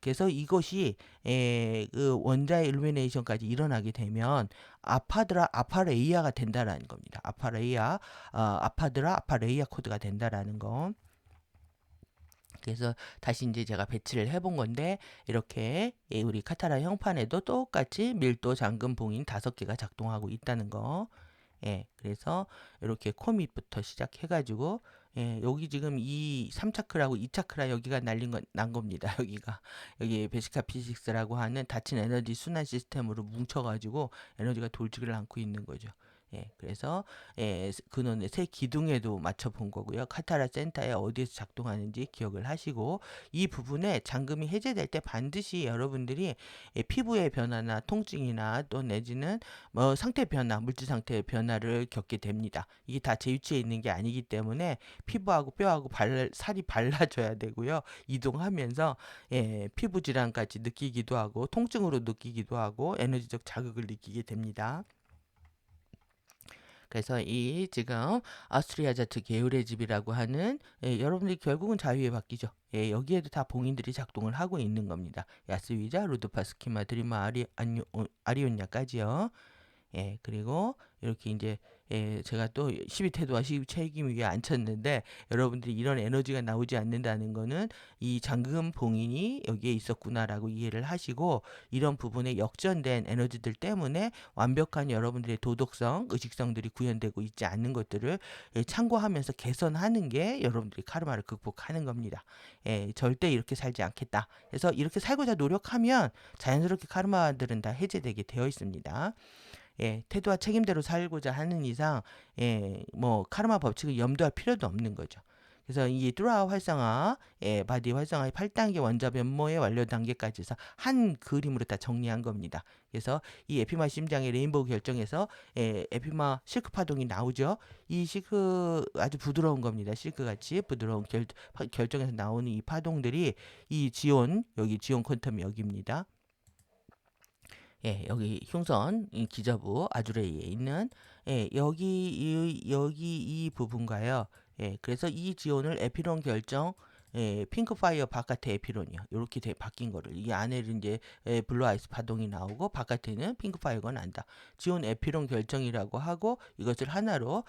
그래서 이것이 그 원자의 일루미네이션까지 일어나게 되면 아파레이아가 된다라는 겁니다. 아파드라 아파레이아 코드가 된다라는 거. 그래서 다시 이제 제가 배치를 해본 건데 이렇게 우리 카타라 형판에도 똑같이 밀도 잠금 봉인 5개가 작동하고 있다는 거. 그래서 이렇게 코 밑부터 시작해가지고 여기 지금 이 3차크라고 2차크라 여기가 난 겁니다. 여기 베시카 피식스라고 하는 닫힌 에너지 순환 시스템으로 뭉쳐가지고 에너지가 돌지를 않고 있는 거죠. 그래서 근원의 새 기둥에도 맞춰 본 거고요. 카타라 센터에 어디에서 작동하는지 기억을 하시고 이 부분에 잠금이 해제될 때 반드시 여러분들이 피부의 변화나 통증이나 또 내지는 뭐 상태 변화, 물질 상태의 변화를 겪게 됩니다. 이게 다 제 위치에 있는 게 아니기 때문에 피부하고 뼈하고 살이 발라져야 되고요. 이동하면서 피부 질환까지 느끼기도 하고 통증으로 느끼기도 하고 에너지적 자극을 느끼게 됩니다. 그래서 이 지금 아우스트리아자트 계열의 집이라고 하는 여러분들이 결국은 자유에 바뀌죠. 여기에도 다 봉인들이 작동을 하고 있는 겁니다. 야스위자, 루드파, 스키마, 드리마, 아리온야까지요. 그리고 이렇게 이제 제가 또 12태도와 12책임 위에 앉혔는데 여러분들이 이런 에너지가 나오지 않는다는 거는 이 잠금 봉인이 여기에 있었구나라고 이해를 하시고 이런 부분에 역전된 에너지들 때문에 완벽한 여러분들의 도덕성, 의식성들이 구현되고 있지 않는 것들을 참고하면서 개선하는 게 여러분들이 카르마를 극복하는 겁니다. 절대 이렇게 살지 않겠다. 그래서 이렇게 살고자 노력하면 자연스럽게 카르마들은 다 해제되게 되어 있습니다. 태도와 책임대로 살고자 하는 이상, 뭐 카르마 법칙을 염두할 필요도 없는 거죠. 그래서 이 뚜라와 활성화, 바디 활성화의 8단계 원자 변모의 완료 단계까지 해서 한 그림으로 다 정리한 겁니다. 그래서 이 에피마 심장의 레인보우 결정에서 에피마 실크 파동이 나오죠. 이 실크 아주 부드러운 겁니다. 실크같이 부드러운 결정에서 나오는 이 파동들이 이 여기 지온 퀀텀이 여기입니다. 여기 흉선 기저부 아주레이에 있는 여기 이 부분가요. 그래서 이 지온을 에피론 결정 핑크파이어 바깥에 에피론이요. 이렇게 바뀐 거를 이 안에는 이제 블루 아이스 파동이 나오고 바깥에는 핑크파이어가 난다. 지온 에피론 결정이라고 하고 이것을 하나로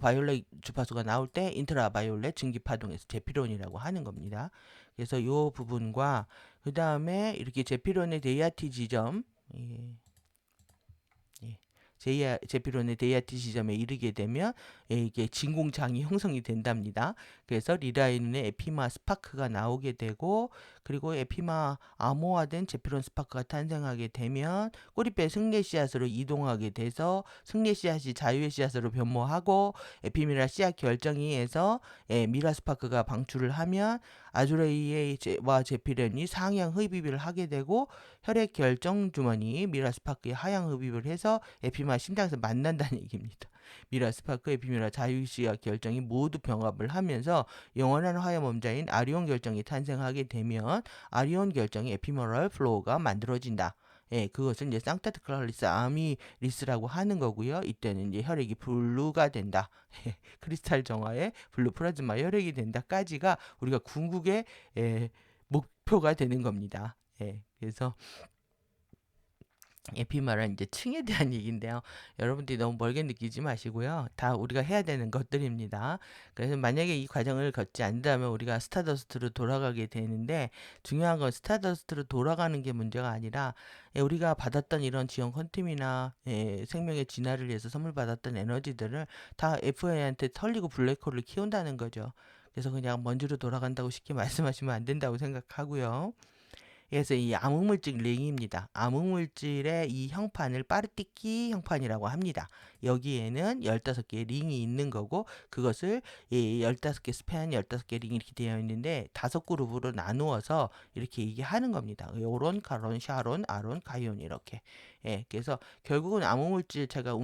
바이올렛 주파수가 나올 때 인트라 바이올렛 증기 파동에서 제피론이라고 하는 겁니다. 그래서 이 부분과 그 다음에 이렇게 제피론의 데이아티 지점 제피론의 데이아티 지점에 이르게 되면 이게 진공장이 형성이 된답니다. 그래서 리라인의 에피마 스파크가 나오게 되고 그리고 에피마 암호화된 제피론 스파크가 탄생하게 되면 꼬리뼈 승례 씨앗으로 이동하게 돼서 승례 씨앗이 자유의 씨앗으로 변모하고 에피미라 씨앗 결정이에서 미라 스파크가 방출을 하면 아주레이와 제피론이 상향 흡입을 하게 되고 혈액 결정 주머니 미라 스파크에 하향 흡입을 해서 에피마 심장에서 만난다는 얘기입니다. 미라 스파크, 에피미라 자유시약 결정이 모두 병합을 하면서 영원한 화염원자인 아리온 결정이 탄생하게 되면 아리온 결정의 에피머럴 플로우가 만들어진다. 그것은 이제 상타트 클라리스 아미리스라고 하는 거고요. 이때는 이제 혈액이 블루가 된다. 크리스탈 정화의 블루 플라즈마 혈액이 된다까지가 우리가 궁극의 목표가 되는 겁니다. 그래서 에피말은 이제 층에 대한 얘기인데요. 여러분들이 너무 멀게 느끼지 마시고요. 다 우리가 해야 되는 것들입니다. 그래서 만약에 이 과정을 거치지 않는다면 우리가 스타더스트로 돌아가게 되는데, 중요한 건 스타더스트로 돌아가는 게 문제가 아니라 우리가 받았던 이런 지원 퀀텀이나 생명의 진화를 위해서 선물 받았던 에너지들을 다 FA한테 털리고 블랙홀을 키운다는 거죠. 그래서 그냥 먼지로 돌아간다고 쉽게 말씀하시면 안 된다고 생각하고요. 그래서 이 암흑물질 링입니다. 암흑물질의 이 형판을 빠르띠끼 형판이라고 합니다. 여기에는 15개의 링이 있는 거고, 그것을 이 15개 스팬 15개 링이 이렇게 되어 있는데 5그룹으로 나누어서 이렇게 이게 하는 겁니다. 요론, 카론, 샤론, 아론, 가이온 이렇게. 예, 그래서 결국은 암흑물질체가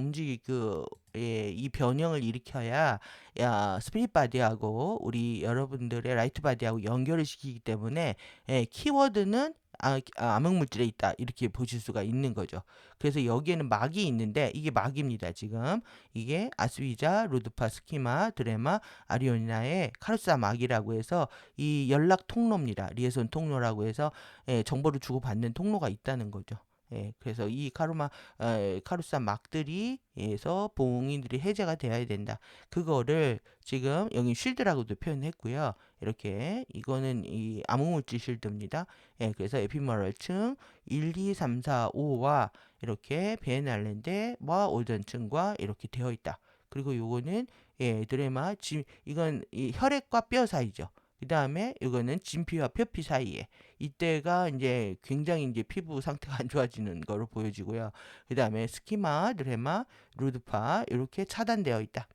이 변형을 일으켜야 스피릿 바디하고 우리 여러분들의 라이트 바디하고 연결을 시키기 때문에 키워드는 암흑물질에 있다 이렇게 보실 수가 있는 거죠. 그래서 여기에는 막이 있는데 이게 막입니다. 지금 이게 아스위자, 루드파, 스키마, 드레마, 아리오나의 카루사 막이라고 해서 이 연락 통로입니다. 리에손 통로라고 해서 정보를 주고받는 통로가 있다는 거죠. 그래서 이 카루사 막들이에서 봉인들이 해제가 되어야 된다. 그거를 지금 여기 쉴드라고도 표현했고요. 이렇게 이거는 이 암흑물질 쉴드입니다. 그래서 에피머럴층 1, 2, 3, 4, 5와 이렇게 베날렌데와 오전층과 이렇게 되어 있다. 그리고 요거는 드레마 이건 이 혈액과 뼈 사이죠. 그 다음에 이거는 진피와 표피 사이에 이때가 이제 굉장히 이제 피부 상태가 안 좋아지는 거로 보여지고요. 그 다음에 스키마, 드레마, 루드파 이렇게 차단되어 있다.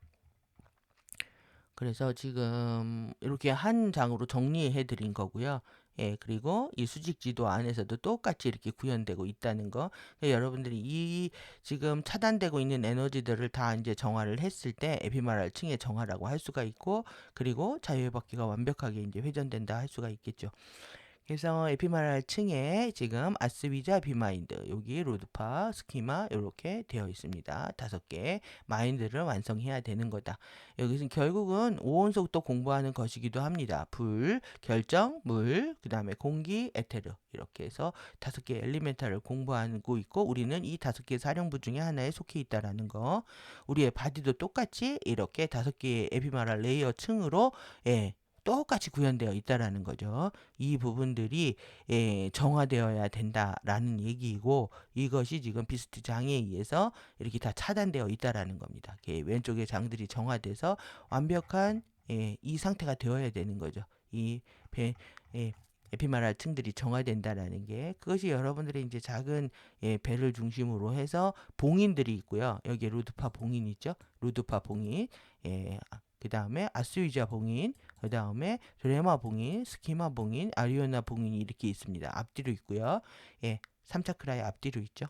그래서 지금 이렇게 한 장으로 정리해 드린 거고요. 그리고 이 수직 지도 안에서도 똑같이 이렇게 구현되고 있다는 거. 그러니까 여러분들이 이 지금 차단되고 있는 에너지들을 다 이제 정화를 했을 때 에피메랄 층의 정화라고 할 수가 있고, 그리고 자유회복기가 완벽하게 이제 회전된다 할 수가 있겠죠. 그래서 에피메랄 층에 지금 아스비자 비마인드, 여기 로드파, 스키마 이렇게 되어 있습니다. 5개 마인드를 완성해야 되는 거다. 여기서 결국은 오온속도 공부하는 것이기도 합니다. 불, 결정, 물, 그 다음에 공기, 에테르 이렇게 해서 5개 엘리멘탈을 공부하고 있고, 우리는 이 5개 사령부 중에 하나에 속해 있다라는 거. 우리의 바디도 똑같이 이렇게 5개의 에피메랄 레이어 층으로 똑같이 구현되어 있다라는 거죠. 이 부분들이 정화되어야 된다라는 얘기이고, 이것이 지금 비스트 장에 의해서 이렇게 다 차단되어 있다라는 겁니다. 왼쪽의 장들이 정화돼서 완벽한 이 상태가 되어야 되는 거죠. 이 배, 에피메랄 층들이 정화된다라는 게, 그것이 여러분들의 이제 작은 배를 중심으로 해서 봉인들이 있고요. 여기에 루드파 봉인 있죠. 루드파 봉인, 그 다음에 아스위자 봉인, 그 다음에 드레마 봉인, 스키마 봉인, 아리오나 봉인이 이렇게 있습니다. 앞뒤로 있고요. 3차크라의 앞뒤로 있죠.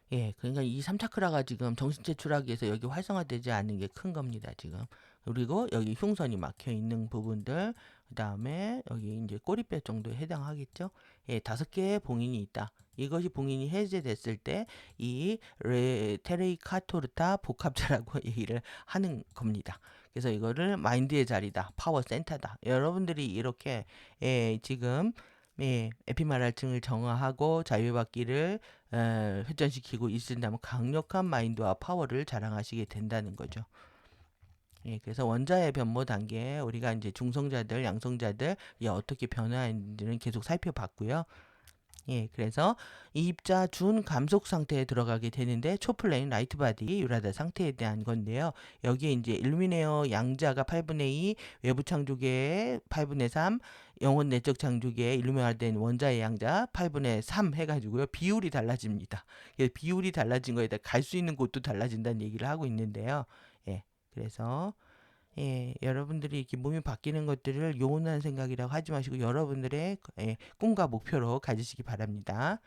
그러니까 이 3차크라가 지금 정신체 추락위해서 여기 활성화되지 않는 게 큰 겁니다, 지금. 그리고 여기 흉선이 막혀 있는 부분들, 그 다음에 여기 이제 꼬리뼈 정도에 해당하겠죠. 5개의 봉인이 있다. 이것이 봉인이 해제됐을 때 이 테레이카토르타 복합체라고 얘기를 하는 겁니다. 그래서 이거를 마인드의 자리다, 파워 센터다. 여러분들이 이렇게 지금 에피메랄층을 정화하고 자유받기를 회전시키고 있은다면 강력한 마인드와 파워를 자랑하시게 된다는 거죠. 그래서 원자의 변모 단계 우리가 이제 중성자들, 양성자들 어떻게 변화했는지는 계속 살펴봤고요. 그래서 이 입자 준 감속 상태에 들어가게 되는데, 초플레인 라이트 바디 유라다 상태에 대한 건데요. 여기에 이제 일루미네어 양자가 8분의 2, 외부 창조계의 8분의 3, 영혼 내적 창조계에 일루미화된 원자의 양자 8분의 3 해가지고요. 비율이 달라집니다. 비율이 달라진 거에 따라 갈 수 있는 곳도 달라진다는 얘기를 하고 있는데요. 그래서 여러분들이 이렇게 몸이 바뀌는 것들을 요원한 생각이라고 하지 마시고 여러분들의 꿈과 목표로 가지시기 바랍니다.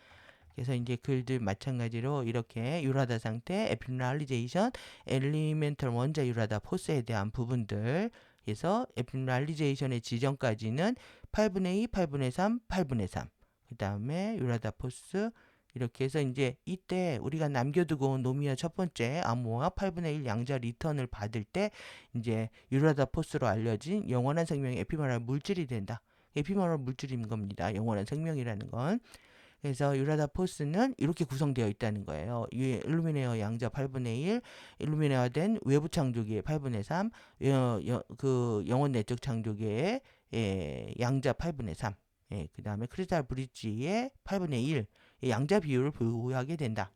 그래서 이제 글들 마찬가지로 이렇게 유라다 상태, 에피랄리제이션, 엘리멘털 원자 유라다 포스에 대한 부분들, 그래서 에피랄리제이션의 지점까지는 8분의 2, 8분의 3, 8분의 3. 그 다음에 유라다 포스, 이렇게 해서 이제 이때 우리가 남겨두고 온 노미아 첫 번째 암호와 8분의 1 양자 리턴을 받을 때 이제 유라다 포스로 알려진 영원한 생명의 에피메랄 물질이 된다. 에피메랄 물질인 겁니다. 영원한 생명이라는 건. 그래서 유라다 포스는 이렇게 구성되어 있다는 거예요. 일루미네어 양자 8분의 1, 일루미네어된 외부 창조기의 8분의 3, 그 영원 내적 창조기의 양자 8분의 3, 그 다음에 크리스탈 브릿지의 8분의 1, 양자 비율을 보유하게 된다.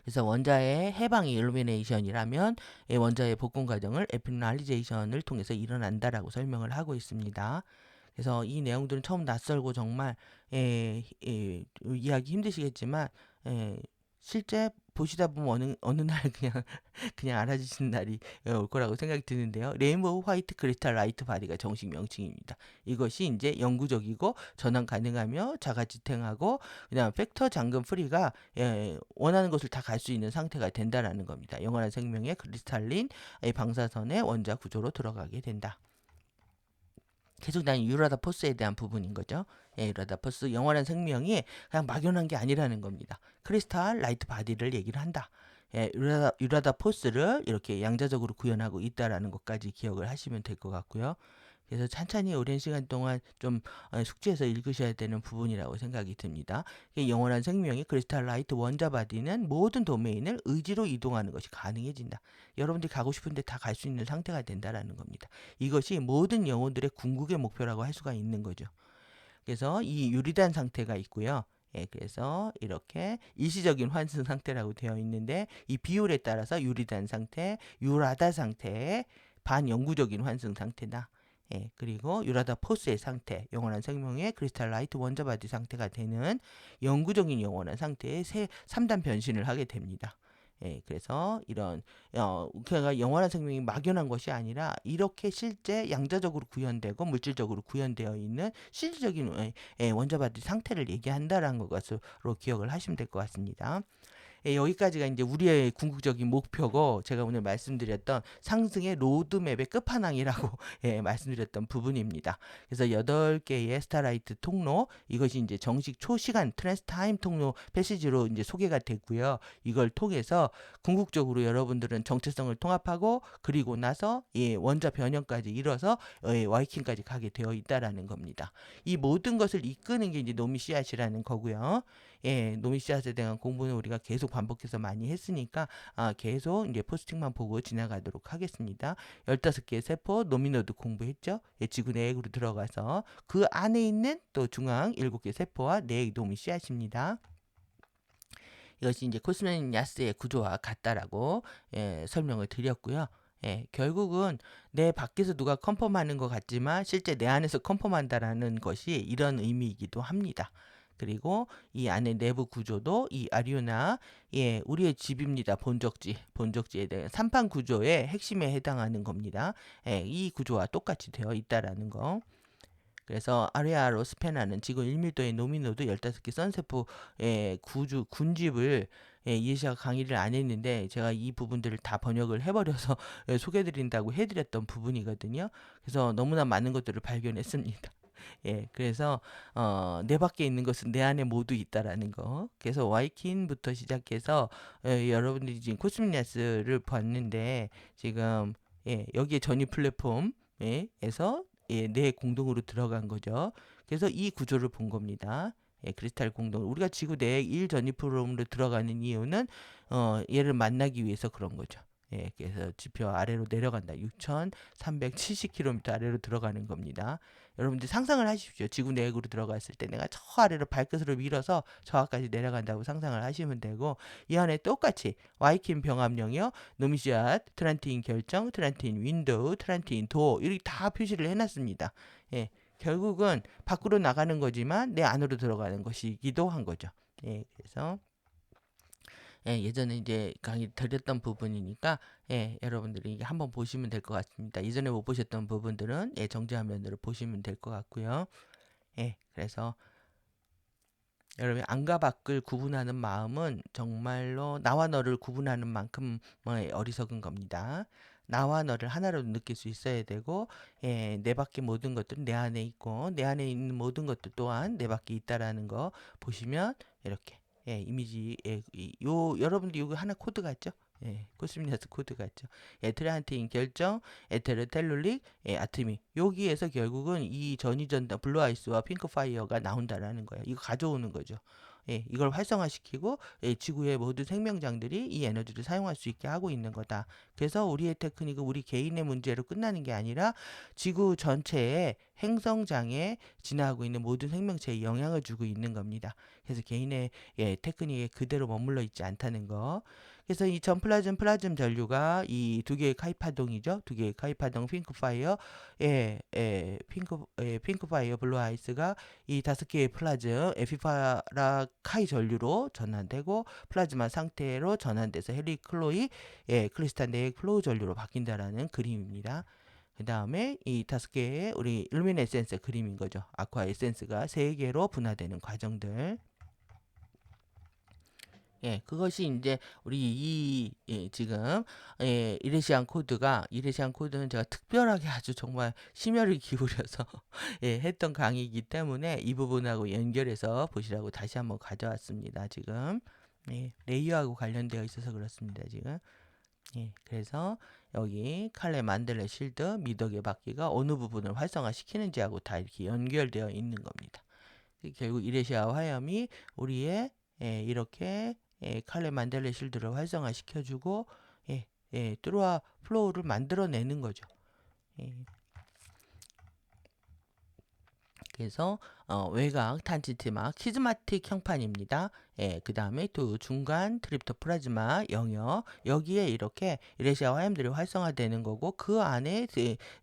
그래서 원자의 해방이 일루미네이션이라면 원자의 복권 과정을 에피날리제이션을 통해서 일어난다라고 설명을 하고 있습니다. 그래서 이 내용들은 처음 낯설고 정말 이해하기 힘드시겠지만 실제 보시다 보면 어느 날 그냥 알아주시는 날이 올 거라고 생각이 드는데요. 레인보우 화이트 크리스탈 라이트 바디가 정식 명칭입니다. 이것이 이제 영구적이고 전환 가능하며 자가지탱하고 그다음 팩터 잠금 프리가 원하는 것을 다 갈 수 있는 상태가 된다라는 겁니다. 영원한 생명의 크리스탈린 방사선의 원자 구조로 들어가게 된다. 계속 난 유라다 포스에 대한 부분인 거죠. 유라다 포스 영원한 생명이 그냥 막연한 게 아니라는 겁니다. 크리스탈 라이트 바디를 얘기를 한다. 유라다 포스를 이렇게 양자적으로 구현하고 있다라는 것까지 기억을 하시면 될 것 같고요. 그래서 찬찬히 오랜 시간 동안 좀 숙지해서 읽으셔야 되는 부분이라고 생각이 듭니다. 영원한 생명의 크리스탈 라이트 원자 바디는 모든 도메인을 의지로 이동하는 것이 가능해진다. 여러분들이 가고 싶은데 다 갈 수 있는 상태가 된다라는 겁니다. 이것이 모든 영혼들의 궁극의 목표라고 할 수가 있는 거죠. 그래서 이 유리단 상태가 있고요. 그래서 이렇게 일시적인 환승 상태라고 되어 있는데 이 비율에 따라서 유리단 상태, 유라다 상태, 반영구적인 환승 상태다. 그리고 유라다 포스의 상태, 영원한 생명의 크리스탈 라이트 원자 바디 상태가 되는 영구적인 영원한 상태의 3단 변신을 하게 됩니다. 그래서 이런 그러니까 영원한 생명이 막연한 것이 아니라 이렇게 실제 양자적으로 구현되고 물질적으로 구현되어 있는 실질적인 원자 바디 상태를 얘기한다라는 것으로 기억을 하시면 될 것 같습니다. 여기까지가 이제 우리의 궁극적인 목표고 제가 오늘 말씀드렸던 상승의 로드맵의 끝판왕이라고 말씀드렸던 부분입니다. 그래서 8개의 스타라이트 통로 이것이 이제 정식 초시간 트랜스타임 통로 패시지로 이제 소개가 됐고요. 이걸 통해서 궁극적으로 여러분들은 정체성을 통합하고 그리고 나서 원자 변형까지 이뤄서 와이킹까지 가게 되어 있다라는 겁니다. 이 모든 것을 이끄는 게 이제 노미시앗이라는 거고요. 노미시앗에 대한 공부는 우리가 계속 반복해서 많이 했으니까 계속 이제 포스팅만 보고 지나가도록 하겠습니다. 15개의 세포 노미노드 공부했죠. 지구 내액으로 들어가서 그 안에 있는 또 중앙 7개 세포와 내액 노미시앗입니다. 이것이 이제 코스모니아스의 구조와 같다라고 설명을 드렸고요. 결국은 내 밖에서 누가 컨펌하는 것 같지만 실제 내 안에서 컨펌한다라는 것이 이런 의미이기도 합니다. 그리고 이 안에 내부 구조도 이 아리오나 우리의 집입니다. 본적지에 대한 산판 구조의 핵심에 해당하는 겁니다. 이 구조와 똑같이 되어 있다라는 거. 그래서 아레아로 스페나는 지구 1밀도의 노미노드 15개 선세포의 군집을 이해시가 강의를 안 했는데 제가 이 부분들을 다 번역을 해버려서 소개해드린다고 해드렸던 부분이거든요. 그래서 너무나 많은 것들을 발견했습니다. 그래서 내 밖에 있는 것은 내 안에 모두 있다라는 거. 그래서 와이킨부터 시작해서 여러분들이 지금 코스미니아스를 봤는데 지금 여기에 전이 플랫폼에서 내 공동으로 들어간 거죠. 그래서 이 구조를 본 겁니다. 크리스탈 공동. 우리가 지구 내에 1 전이 플랫폼으로 들어가는 이유는 얘를 만나기 위해서 그런 거죠. 그래서 지표 아래로 내려간다. 6,370km 아래로 들어가는 겁니다. 여러분들 상상을 하십시오. 지구 내액으로 들어갔을 때 내가 저 아래로 발끝으로 밀어서 저하까지 내려간다고 상상을 하시면 되고 이 안에 똑같이 와이킨 병합령이요. 노미시앗, 트란티인 결정, 트란티인 윈도우, 트란티인 도어 이렇게 다 표시를 해놨습니다. 결국은 밖으로 나가는 거지만 내 안으로 들어가는 것이기도 한 거죠. 그래서 예전에 이제 강의 드렸던 부분이니까 여러분들이 한번 보시면 될 것 같습니다. 이전에 못 보셨던 부분들은 정지화면으로 보시면 될 것 같고요. 그래서 여러분 안과 밖을 구분하는 마음은 정말로 나와 너를 구분하는 만큼 어리석은 겁니다. 나와 너를 하나로 느낄 수 있어야 되고 내 밖의 모든 것들은 내 안에 있고 내 안에 있는 모든 것들 또한 내 밖에 있다라는 거 보시면 이렇게 이미지 여러분들 이거 하나 코드 같죠? 코스미너스 코드 같죠. 트란틴 결정, 에테르 텔룰릭, 아트미. 여기에서 결국은 이 전이전당 블루아이스와 핑크파이어가 나온다라는 거예요. 이거 가져오는 거죠. 이걸 활성화시키고 지구의 모든 생명장들이 이 에너지를 사용할 수 있게 하고 있는 거다. 그래서 우리의 테크닉은 우리 개인의 문제로 끝나는 게 아니라 지구 전체의 행성장에 지나가고 있는 모든 생명체에 영향을 주고 있는 겁니다. 그래서 개인의 테크닉에 그대로 머물러 있지 않다는 거. 그래서 이 플라즘 전류가 이 두 개의 카이파동이죠. 두 개의 카이파동 핑크파이어, 핑크파이어 블루 아이스가 이 다섯 개의 플라즘 에피파라 카이 전류로 전환되고 플라즈마 상태로 전환돼서 헬리클로이, 크리스탈 네익 플로우 전류로 바뀐다라는 그림입니다. 그 다음에 이 다섯 개의 우리 일루미네 에센스 그림인 거죠. 아쿠아 에센스가 세 개로 분화되는 과정들. 그것이 이제 우리 지금 이레시안 코드는 제가 특별하게 아주 정말 심혈을 기울여서 했던 강의이기 때문에 이 부분하고 연결해서 보시라고 다시 한번 가져왔습니다. 지금 레이어하고 관련되어 있어서 그렇습니다. 지금 그래서 여기 칼레 만델레 실드 미덕의 바퀴가 어느 부분을 활성화시키는지하고 다 이렇게 연결되어 있는 겁니다. 결국 이레시아 화염이 우리의 이렇게 칼레 만델레 실드를 활성화시켜주고 뚜루아 플로우를 만들어내는 거죠. 그래서 외곽 탄지티막 시즈마틱 형판입니다. 그 다음에 또 중간 트립토플라즈마 영역 여기에 이렇게 이레시아 화염들이 활성화되는 거고 그 안에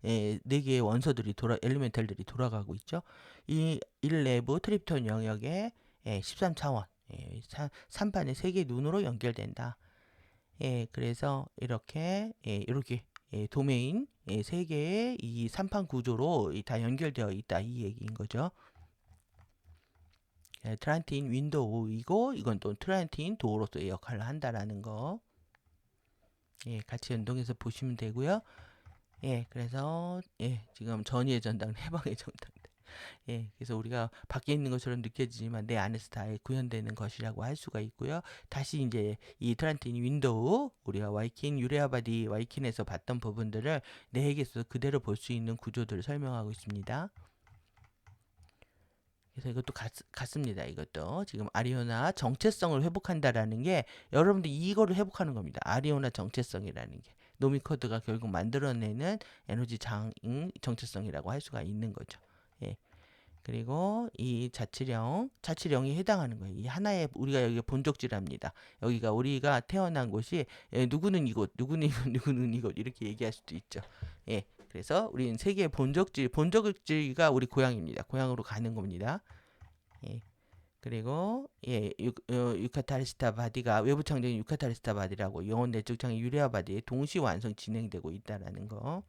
네 개의 원소들이 엘리멘탈들이 돌아가고 있죠. 이 1내부 트립톤 영역에 13차원 3판의 3개의 눈으로 연결된다. 그래서 이렇게 도메인 3개의 이 3판 구조로 다 연결되어 있다 이 얘기인 거죠. 트란틴 윈도우이고 이건 또 트란틴 도어로서의 역할을 한다라는 거. 같이 연동해서 보시면 되고요. 그래서 지금 전위의 전당, 해방의 전당. 그래서 우리가 밖에 있는 것처럼 느껴지지만 내 안에서 다 구현되는 것이라고 할 수가 있고요. 다시 이제 이 트란틴 윈도우, 우리가 와이킨, 유레아바디 와이킨에서 봤던 부분들을 내 핵에서 그대로 볼 수 있는 구조들을 설명하고 있습니다. 그래서 이것도 같습니다. 이것도 지금 아리오나 정체성을 회복한다라는 게 여러분들 이거를 회복하는 겁니다. 아리오나 정체성이라는 게 노미코드가 결국 만들어내는 에너지 정체성이라고 할 수가 있는 거죠. 그리고 이 자치령이 해당하는 거예요. 이 하나의 우리가 여기가 본적지랍니다. 여기가 우리가 태어난 곳이 누구는 이곳, 누구는 이곳, 누구는 이곳 이렇게 얘기할 수도 있죠. 그래서 우리는 세계의 본적지가 우리 고향입니다. 고향으로 가는 겁니다. 그리고 유카타리스타 바디가 외부 창정인 유카타리스타 바디라고 영혼 내적 창의 유레아 바디에 동시 완성 진행되고 있다라는 거.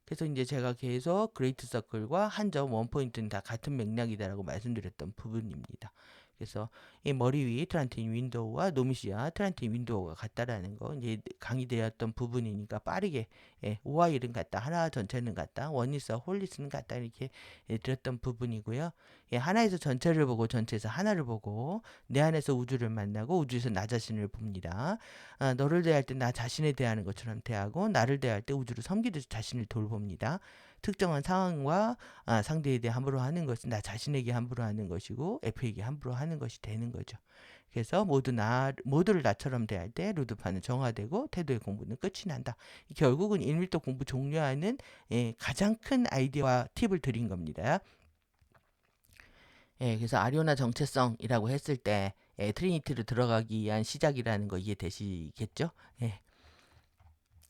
그래서 이제 제가 계속 그레이트 서클과 한 점 원포인트는 다 같은 맥락이다라고 말씀드렸던 부분입니다. 그래서 이 머리 위 트란틴 윈도우와 노미시아 트란틴 윈도우가 같다라는 거 이제 강의되었던 부분이니까 빠르게 OI는 같다 하나 전체는 같다 원리스 홀리스는 같다 이렇게 드렸던 부분이고요. 하나에서 전체를 보고 전체에서 하나를 보고 내 안에서 우주를 만나고 우주에서 나 자신을 봅니다. 너를 대할 때 나 자신에 대하는 것처럼 대하고 나를 대할 때 우주를 섬기듯이 자신을 돌봅니다. 특정한 상황과 상대에 대해 함부로 하는 것은 나 자신에게 함부로 하는 것이고 F에게 함부로 하는 것이 되는 거죠. 그래서 모두를 나처럼 대할 때 루드파는 정화되고 태도의 공부는 끝이 난다. 결국은 1밀도 공부 종료하는 가장 큰 아이디어와 팁을 드린 겁니다. 그래서 아리오나 정체성이라고 했을 때 트리니티로 들어가기 위한 시작이라는 거 이해되시겠죠?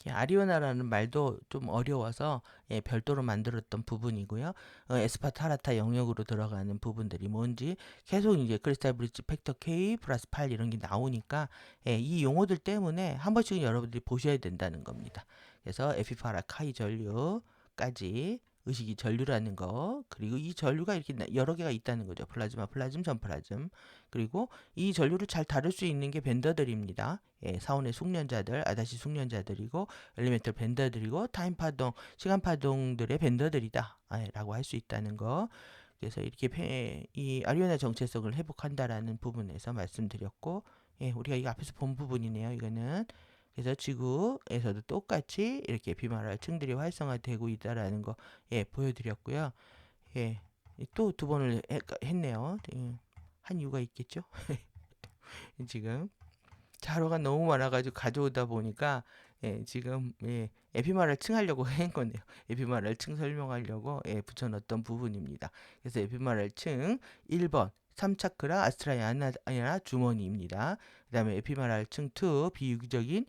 아리오나라는 말도 좀 어려워서 별도로 만들었던 부분이고요. 에스파타라타 영역으로 들어가는 부분들이 뭔지 계속 이제 크리스탈 브릿지 팩터 K 플러스 8 이런 게 나오니까 이 용어들 때문에 한 번씩은 여러분들이 보셔야 된다는 겁니다. 그래서 에피파라 카이 전류까지 의식이 전류라는 거, 그리고 이 전류가 이렇게 여러 개가 있다는 거죠. 플라즈마, 플라즘, 전플라즘. 그리고 이 전류를 잘 다룰 수 있는 게 밴더들입니다. 사원의 숙련자들, 아다시 숙련자들이고 엘리멘털 밴더들이고 타임 파동, 시간 파동들의 밴더들이다 라고 할 수 있다는 거. 그래서 이렇게 이 아리오나 정체성을 회복한다라는 부분에서 말씀드렸고, 우리가 이 앞에서 본 부분이네요. 이거는 그래서 지구에서도 똑같이 이렇게 에피메랄 층들이 활성화되고 있다라는 거 보여드렸고요. 예, 또 두 번을 했네요. 한 이유가 있겠죠? 지금 자료가 너무 많아가지고 가져오다 보니까 지금 에피메랄 층 하려고 한 건데요. 에피메랄 층 설명하려고 붙여놨던 부분입니다. 그래서 에피메랄 층 1번 3차크라 아스트라야나 주머니입니다. 그 다음에 에피메랄 층 2 비유기적인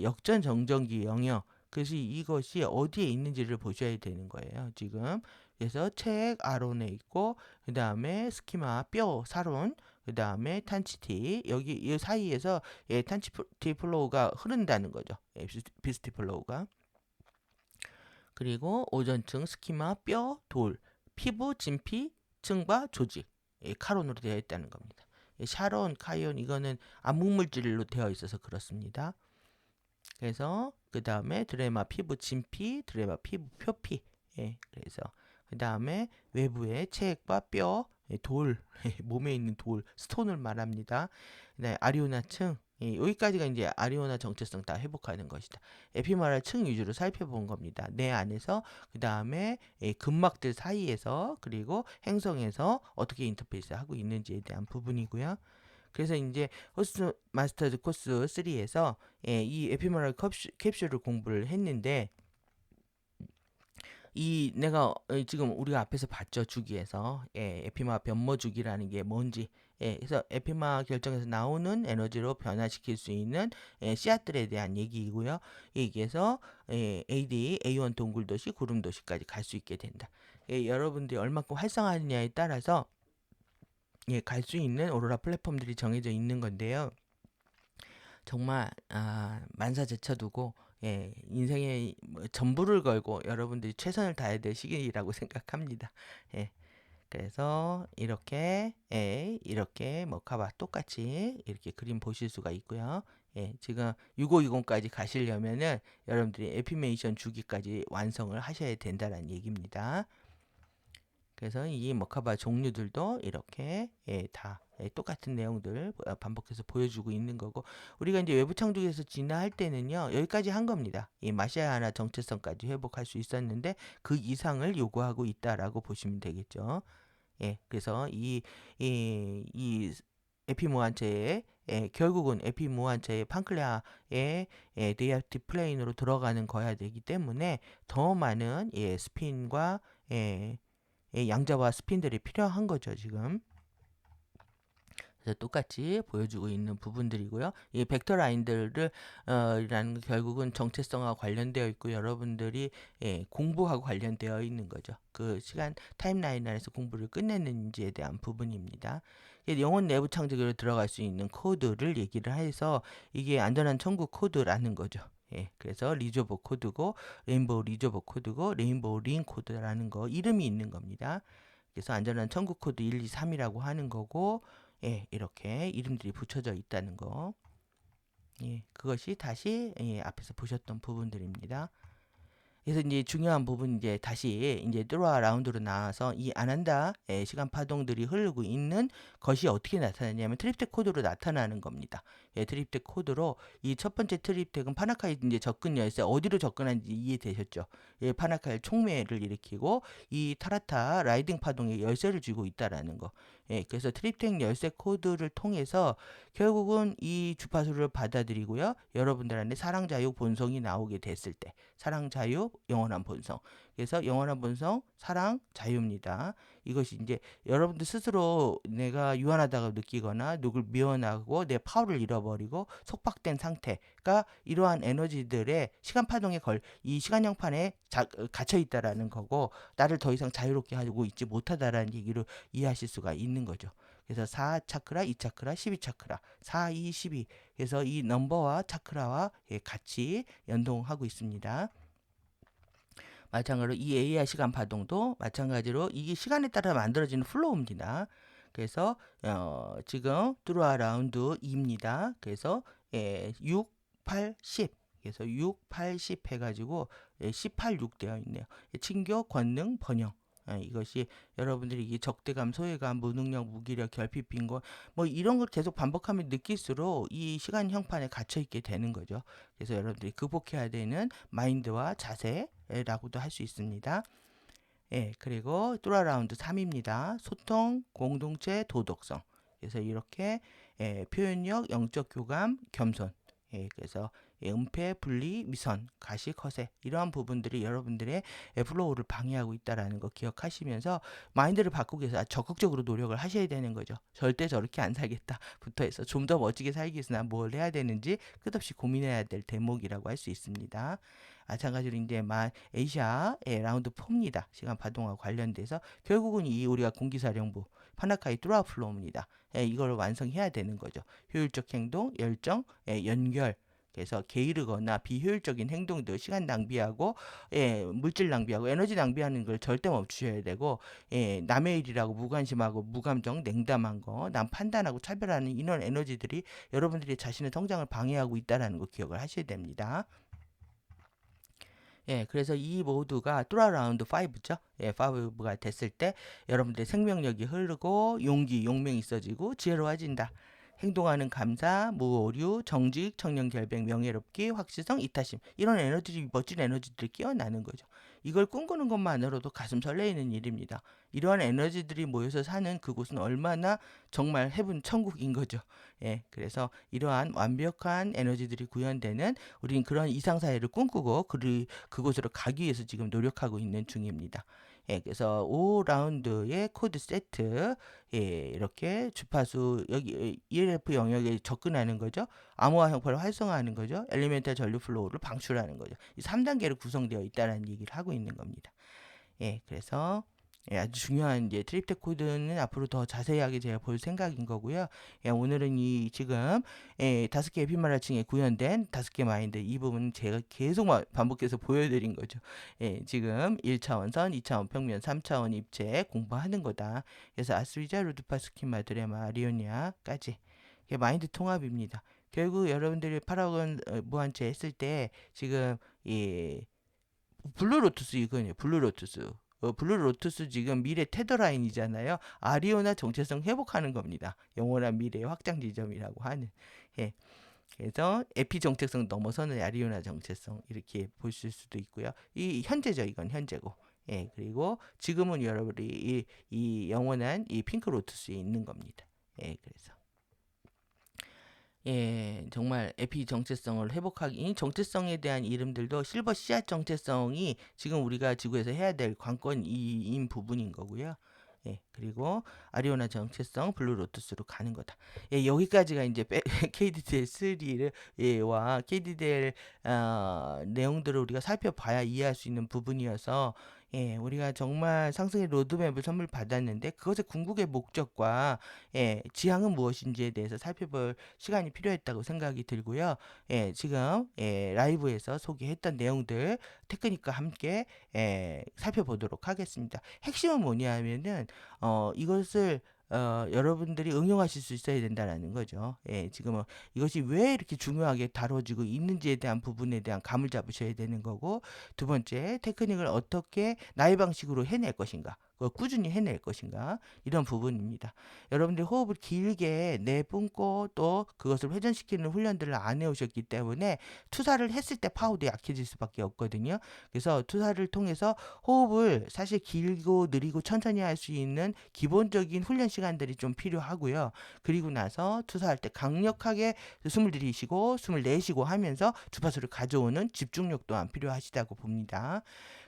역전 정전기 영역. 그래서 이것이 어디에 있는지를 보셔야 되는 거예요. 지금 그래서 책 아론에 있고 그 다음에 스키마 뼈 사론 그 다음에 탄치티 여기 이 사이에서 탄치티 플로우가 흐른다는 거죠. 비스티 플로우가. 그리고 오전층 스키마 뼈 돌 피부 진피 층과 조직 카론으로 되어 있다는 겁니다. 샤론 카이온 이거는 암흑물질로 되어 있어서 그렇습니다. 그래서 그 다음에 드레마 피부 진피 드레마 피부 표피 그래서 그 다음에 외부의 체액과 뼈 돌, 몸에 있는 돌, 스톤을 말합니다. 네, 아리오나층, 여기까지가 이제 아리오나 정체성 다 회복하는 것이다. 에피메랄 층 위주로 살펴본 겁니다. 내 안에서, 그 다음에 근막들 사이에서, 그리고 행성에서 어떻게 인터페이스 하고 있는지에 대한 부분이고요. 그래서 이제 호스트 마스터즈 코스 3에서 이 에피메랄 캡슐을 공부를 했는데, 내가 지금 우리가 앞에서 봤죠. 주기에서 에피마 변모 주기라는 게 뭔지 그래서 에피마 결정에서 나오는 에너지로 변화시킬 수 있는 씨앗들에 대한 얘기이고요. 여기에서 AD, A1 동굴도시, 구름도시까지 갈 수 있게 된다. 여러분들이 얼마큼 활성화하느냐에 따라서 갈 수 있는 오로라 플랫폼들이 정해져 있는 건데요. 정말 만사제쳐두고 인생의 전부를 걸고 여러분들이 최선을 다해야 될 시기라고 생각합니다. 그래서 이렇게 카바 똑같이 이렇게 그림 보실 수가 있고요. 지금 6520까지 가시려면은 여러분들이 에피메이션 주기까지 완성을 하셔야 된다는 얘기입니다. 그래서 이 머카바 종류들도 이렇게 다 똑같은 내용들 반복해서 보여주고 있는 거고, 우리가 이제 외부 창조에서 진화할 때는요 여기까지 한 겁니다. 이 마시아나 정체성까지 회복할 수 있었는데 그 이상을 요구하고 있다라고 보시면 되겠죠. 그래서 이 에피모한체의 결국은 에피모한체의 판클레아의 네이아티브 플레인으로 들어가는 거야 되기 때문에 더 많은 스핀과 양자와 스핀들이 필요한 거죠, 지금. 그래서 똑같이 보여주고 있는 부분들이고요. 이 벡터 라인들을 이라는 결국은 정체성과 관련되어 있고 여러분들이 공부하고 관련되어 있는 거죠. 그 시간 타임라인 안에서 공부를 끝냈는지에 대한 부분입니다. 영혼 내부 창조기로 들어갈 수 있는 코드를 얘기를 해서 이게 안전한 천국 코드라는 거죠. 그래서 리조버 코드고 레인보우 리조버 코드고 레인보우 링 코드라는 거 이름이 있는 겁니다. 그래서 안전한 천국 코드 1, 2, 3이라고 하는 거고 이렇게 이름들이 붙여져 있다는 거. 그것이 다시 앞에서 보셨던 부분들입니다. 그래서 이제 중요한 부분 이제 다시 이제 뚜루아 라운드로 나와서 이 안한다 시간 파동들이 흐르고 있는 것이 어떻게 나타나냐면 트립텍 코드로 나타나는 겁니다. 트립텍 코드로 이 첫 번째 트립텍은 파나카이 이제 접근 열쇠 어디로 접근하는지 이해되셨죠? 파나카이 총매를 일으키고 이 타라타 라이딩 파동에 열쇠를 쥐고 있다라는 거. 그래서 트립텍 열쇠 코드를 통해서 결국은 이 주파수를 받아들이고요. 여러분들한테 사랑 자유 본성이 나오게 됐을 때 사랑 자유 영원한 본성. 그래서 영원한 본성 사랑 자유입니다. 이것이 이제 여러분들 스스로 내가 유한하다고 느끼거나 누굴 미워하고 내 파워를 잃어버리고 속박된 상태가 이러한 에너지들의 시간 파동에 이 시간 형판에 갇혀 있다라는 거고 나를 더 이상 자유롭게 하고 있지 못하다라는 얘기를 이해하실 수가 있는 거죠. 그래서 4차크라, 2차크라, 12차크라, 4, 2, 12. 그래서 이 넘버와 차크라와 같이 연동하고 있습니다. 마찬가지로 이 AR 시간 파동도 마찬가지로 이게 시간에 따라 만들어지는 플로우입니다. 그래서 지금 뚜루아 라운드 2입니다. 그래서 6, 8, 10. 그래서 6, 8, 10 해가지고 18, 6 되어 있네요. 친교, 권능, 번영. 이것이 여러분들이 이 적대감, 소외감, 무능력, 무기력, 결핍, 빈곤 뭐 이런 걸 계속 반복하면 느낄수록 이 시간 형판에 갇혀 있게 되는 거죠. 그래서 여러분들이 극복해야 되는 마인드와 자세라고도 할 수 있습니다. 예, 그리고 뚜라라운드 3입니다. 소통, 공동체, 도덕성. 그래서 이렇게 표현력, 영적 교감, 겸손. 그래서 은폐, 분리, 미선, 가식, 허세 이러한 부분들이 여러분들의 플로우를 방해하고 있다는 거 기억하시면서 마인드를 바꾸기 위해서 적극적으로 노력을 하셔야 되는 거죠. 절대 저렇게 안 살겠다부터 해서 좀 더 멋지게 살기 위해서 난 뭘 해야 되는지 끝없이 고민해야 될 대목이라고 할 수 있습니다. 마찬가지로 이제 에이샤의 라운드 4입니다. 시간 파동과 관련돼서 결국은 이 우리가 공기사령부 파나카이 뚜라플로우입니다. 이걸 완성해야 되는 거죠. 효율적 행동, 열정, 연결. 그래서 게으르거나 비효율적인 행동들, 시간 낭비하고 물질 낭비하고 에너지 낭비하는 걸 절대 멈추셔야 되고 남의 일이라고 무관심하고 무감정, 냉담한 거, 남 판단하고 차별하는 이런 에너지들이 여러분들이 자신의 성장을 방해하고 있다는 거 기억을 하셔야 됩니다. 그래서 이 모두가 뚜라 라운드 5죠. 5가 됐을 때 여러분들의 생명력이 흐르고 용기, 용맹이 있어지고 지혜로워진다. 행동하는 감사, 무오류, 정직, 청렴결백, 명예롭기, 확실성, 이타심 이런 에너지들이 멋진 에너지들이 끼어나는 거죠. 이걸 꿈꾸는 것만으로도 가슴 설레이는 일입니다. 이러한 에너지들이 모여서 사는 그곳은 얼마나 정말 해분 천국인 거죠. 그래서 이러한 완벽한 에너지들이 구현되는 우리는 그런 이상사회를 꿈꾸고 그곳으로 가기 위해서 지금 노력하고 있는 중입니다. 그래서 5라운드의 코드 세트, 이렇게 주파수, 여기 ELF 영역에 접근하는 거죠. 암호화 형태를 활성화하는 거죠. 엘리멘탈 전류 플로우를 방출하는 거죠. 이 3단계로 구성되어 있다는 얘기를 하고 있는 겁니다. 그래서 아주 중요한 이제 트립텍 코드는 앞으로 더 자세하게 제가 볼 생각인 거고요. 오늘은 이 지금 5개 에피마라층에 구현된 5개 마인드 이 부분 제가 계속 반복해서 보여드린 거죠. 지금 1차원선, 2차원 평면, 3차원 입체 공부하는 거다. 그래서 아스리자, 루드파, 스키마, 드레마, 리오니아까지 마인드 통합입니다. 결국 여러분들이 파라곤 무한체 했을 때 지금 이 블루로투스 이거예요. 블루로투스. 블루로투스 지금 미래 테더라인이잖아요. 아리오나 정체성 회복하는 겁니다. 영원한 미래의 확장 지점이라고 하는. 그래서 에피 정체성 넘어서는 아리오나 정체성 이렇게 보실 수도 있고요. 이 현재죠. 이건 현재고. 그리고 지금은 여러분이 이 영원한 이 핑크 로투스에 있는 겁니다. 그래서. 정말 에피 정체성을 회복하기, 이 정체성에 대한 이름들도 실버 씨앗 정체성이 지금 우리가 지구에서 해야 될 관건인 부분인 거고요. 그리고 아리오나 정체성 블루 로투스로 가는 거다. 여기까지가 이제 KDDL 3를 와 KDDL 내용들을 우리가 살펴봐야 이해할 수 있는 부분이어서 우리가 정말 상승의 로드맵을 선물 받았는데 그것의 궁극의 목적과 지향은 무엇인지에 대해서 살펴볼 시간이 필요했다고 생각이 들고요. 지금 라이브에서 소개했던 내용들 테크닉과 함께 살펴보도록 하겠습니다. 핵심은 뭐냐면은 이것을 여러분들이 응용하실 수 있어야 된다는 거죠. 지금은 이것이 왜 이렇게 중요하게 다뤄지고 있는지에 대한 부분에 대한 감을 잡으셔야 되는 거고, 두 번째, 테크닉을 어떻게 나의 방식으로 해낼 것인가, 꾸준히 해낼 것인가, 이런 부분입니다. 여러분들이 호흡을 길게 내뿜고 또 그것을 회전시키는 훈련들을 안 해오셨기 때문에 투사를 했을 때 파워도 약해질 수밖에 없거든요. 그래서 투사를 통해서 호흡을 사실 길고 느리고 천천히 할 수 있는 기본적인 훈련 시간들이 좀 필요하고요. 그리고 나서 투사할 때 강력하게 숨을 들이쉬고 숨을 내쉬고 하면서 주파수를 가져오는 집중력 또한 필요하시다고 봅니다.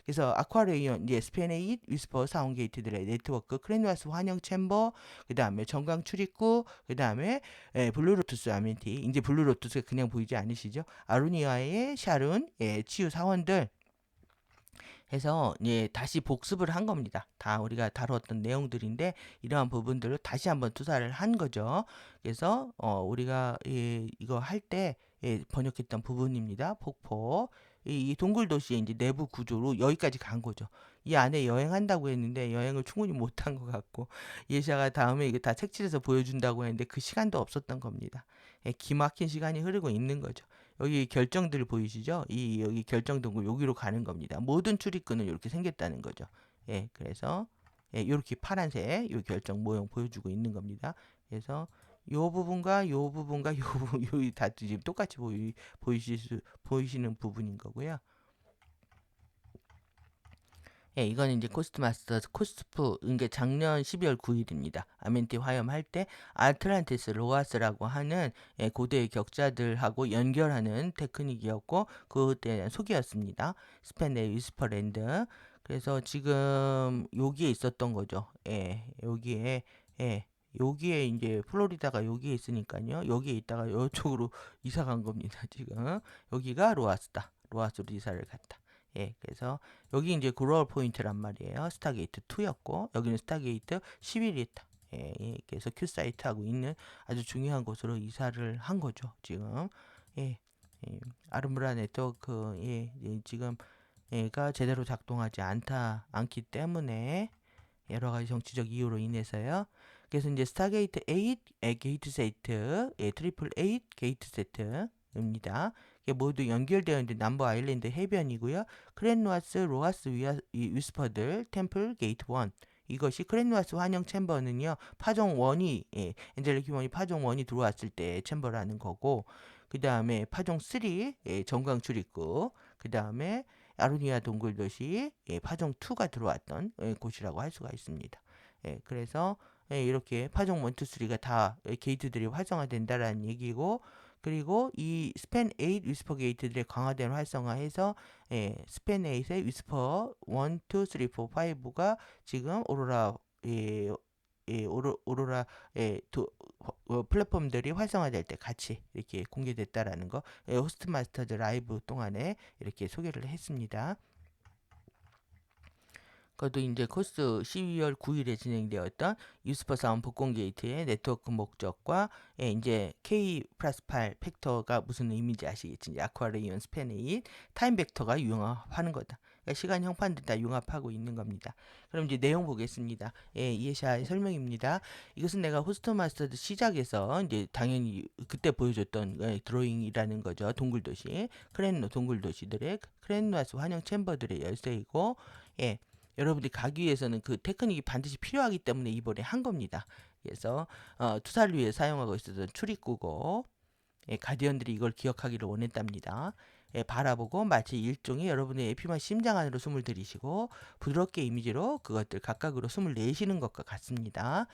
그래서 아쿠아레이온, 이제 스페네잇, 위스퍼, 사운 게이트들의 네트워크, 크레누아스 환영 챔버, 그 다음에 전광 출입구, 그 다음에 블루로투스 아멘티, 이제 블루로투스가 그냥 보이지 않으시죠? 아루니아의 샤룬, 치유 사원들 해서 다시 복습을 한 겁니다. 다 우리가 다루었던 내용들인데 이러한 부분들을 다시 한번 투사를 한 거죠. 그래서 우리가 이거 할 때 번역했던 부분입니다. 폭포. 이 동굴 도시의 이제 내부 구조로 여기까지 간 거죠. 이 안에 여행한다고 했는데 여행을 충분히 못한 것 같고 예시아가 다음에 이게 다 색칠해서 보여준다고 했는데 그 시간도 없었던 겁니다. 기막힌 시간이 흐르고 있는 거죠. 여기 결정들 보이시죠? 여기 결정 동굴 여기로 가는 겁니다. 모든 출입구는 이렇게 생겼다는 거죠. 예, 그래서 예, 이렇게 파란색 요 결정 모형 보여주고 있는 겁니다. 그래서 요 부분과 요 부분과 요 부분 요다 지금 똑같이 보이시는 부분인 거고요. 예, 이거는 이제 코스트 마스터즈 코스프 이게 작년 12월 9일입니다. 아멘티 화염할 때 아틀란티스 로아스라고 하는 예, 고대의 격자들하고 연결하는 테크닉이었고 그때 소개였습니다. 스펜의 위스퍼랜드. 그래서 지금 여기에 있었던 거죠. 예, 여기에 예, 여기에 이제 플로리다가 여기에 있으니까요. 여기에 있다가 이쪽으로 이사 간 겁니다. 지금 여기가 로아스다. 로아스로 이사를 갔다. 예, 그래서 여기 이제 그로얼 포인트란 말이에요. 스타게이트 2였고 여기는 스타게이트 11이었다. 예, 예, 그래서 큐 사이트하고 있는 아주 중요한 곳으로 이사를 한 거죠. 지금 예, 예, 아르무라 네트워크 예, 예, 지금 얘가 제대로 작동하지 않기 때문에 여러 가지 정치적 이유로 인해서요. 그래서 이제 스타게이트 8 게이트 세트, 예, 트리플 8 게이트 세트입니다. 이게 모두 연결되어 있는 남부 아일랜드 해변이고요. 크랜누아스, 로하스 위스퍼들, 템플 게이트 1. 이것이 크랜누아스 환영 챔버는요. 파종 1이 예, 엔젤릭 휴먼이 파종 1이 들어왔을 때 챔버라는 거고 그 다음에 파종 3 예, 정광 출입구 그 다음에 아로니아 동굴도시 예, 파종 2가 들어왔던 예, 곳이라고 할 수가 있습니다. 예, 그래서 예, 이렇게 파종 1, 2, 3가 다 게이트들이 활성화된다라는 얘기고 그리고 이 스팬 8 위스퍼 게이트들의 강화된 활성화해서 예, 스팬 8의 위스퍼 1, 2, 3, 4, 5가 지금 오로라 예, 예, 오로라 예, 플랫폼들이 활성화될 때 같이 이렇게 공개됐다라는 거 예, 호스트 마스터즈 라이브 동안에 이렇게 소개를 했습니다. 그것도 이제 코스 12월 9일에 진행되었던 유스퍼 사원 복권 게이트의 네트워크 목적과 예, 이제 K 플러스 8 팩터가 무슨 의미인지 아시겠지? 이제 아쿠아레이온 스페네잇 타임 벡터가 융합하는 거다. 그러니까 시간 형판들 다 융합하고 있는 겁니다. 그럼 이제 내용 보겠습니다. 예, 이해샤의 설명입니다. 이것은 내가 호스트 마스터드 시작에서 이제 당연히 그때 보여줬던 예, 드로잉이라는 거죠. 동굴도시, 크랜노 동굴도시들의 크랜노아스 환영 챔버들의 열쇠이고 예. 여러분들이 가기 위해서는 그 테크닉이 반드시 필요하기 때문에 이번에 한 겁니다. 그래서 투사를 위해 사용하고 있었던 출입구고 예, 가디언들이 이걸 기억하기를 원했답니다. 예, 바라보고 마치 일종의 여러분의 에피만 심장 안으로 숨을 들이쉬고 부드럽게 이미지로 그것들 각각으로 숨을 내쉬는 것과 같습니다.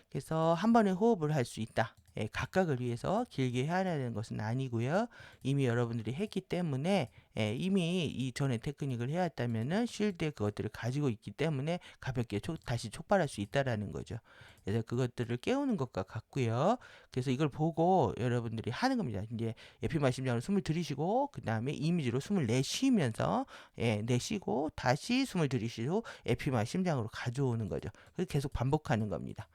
그래서 한 번에 호흡을 할 수 있다. 예, 각각을 위해서 길게 해야 하는 것은 아니고요. 이미 여러분들이 했기 때문에 예, 이미 이전에 테크닉을 해왔다면은 쉴드에 그것들을 가지고 있기 때문에 가볍게 다시 촉발할 수 있다라는 거죠. 그래서 그것들을 깨우는 것과 같고요. 그래서 이걸 보고 여러분들이 하는 겁니다. 이제 에피마 심장으로 숨을 들이쉬고 그 다음에 이미지로 숨을 내쉬면서 예, 내쉬고 다시 숨을 들이쉬고 에피마 심장으로 가져오는 거죠. 그래서 계속 반복하는 겁니다.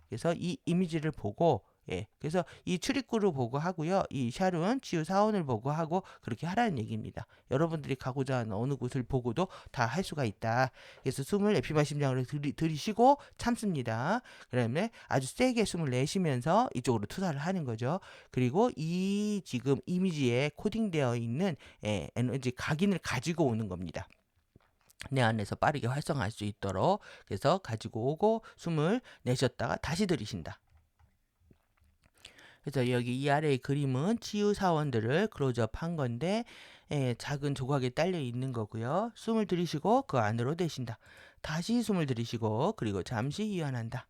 그래서 이 이미지를 보고 예, 그래서 이 출입구를 보고 하고요. 이 샬은 치유 사원을 보고 하고 그렇게 하라는 얘기입니다. 여러분들이 가고자 하는 어느 곳을 보고도 다 할 수가 있다. 그래서 숨을 에피마 심장으로 들이쉬고 참습니다. 그다음에 아주 세게 숨을 내쉬면서 이쪽으로 투사를 하는 거죠. 그리고 이 지금 이미지에 코딩되어 있는 예, 에너지 각인을 가지고 오는 겁니다. 내 안에서 빠르게 활성화할 수 있도록 그래서 가지고 오고 숨을 내쉬었다가 다시 들이쉰다. 그래서 여기 이 아래의 그림은 치유 사원들을 클로즈업 한 건데 작은 조각에 딸려 있는 거고요. 숨을 들이쉬고 그 안으로 내쉰다. 다시 숨을 들이쉬고 그리고 잠시 이완한다.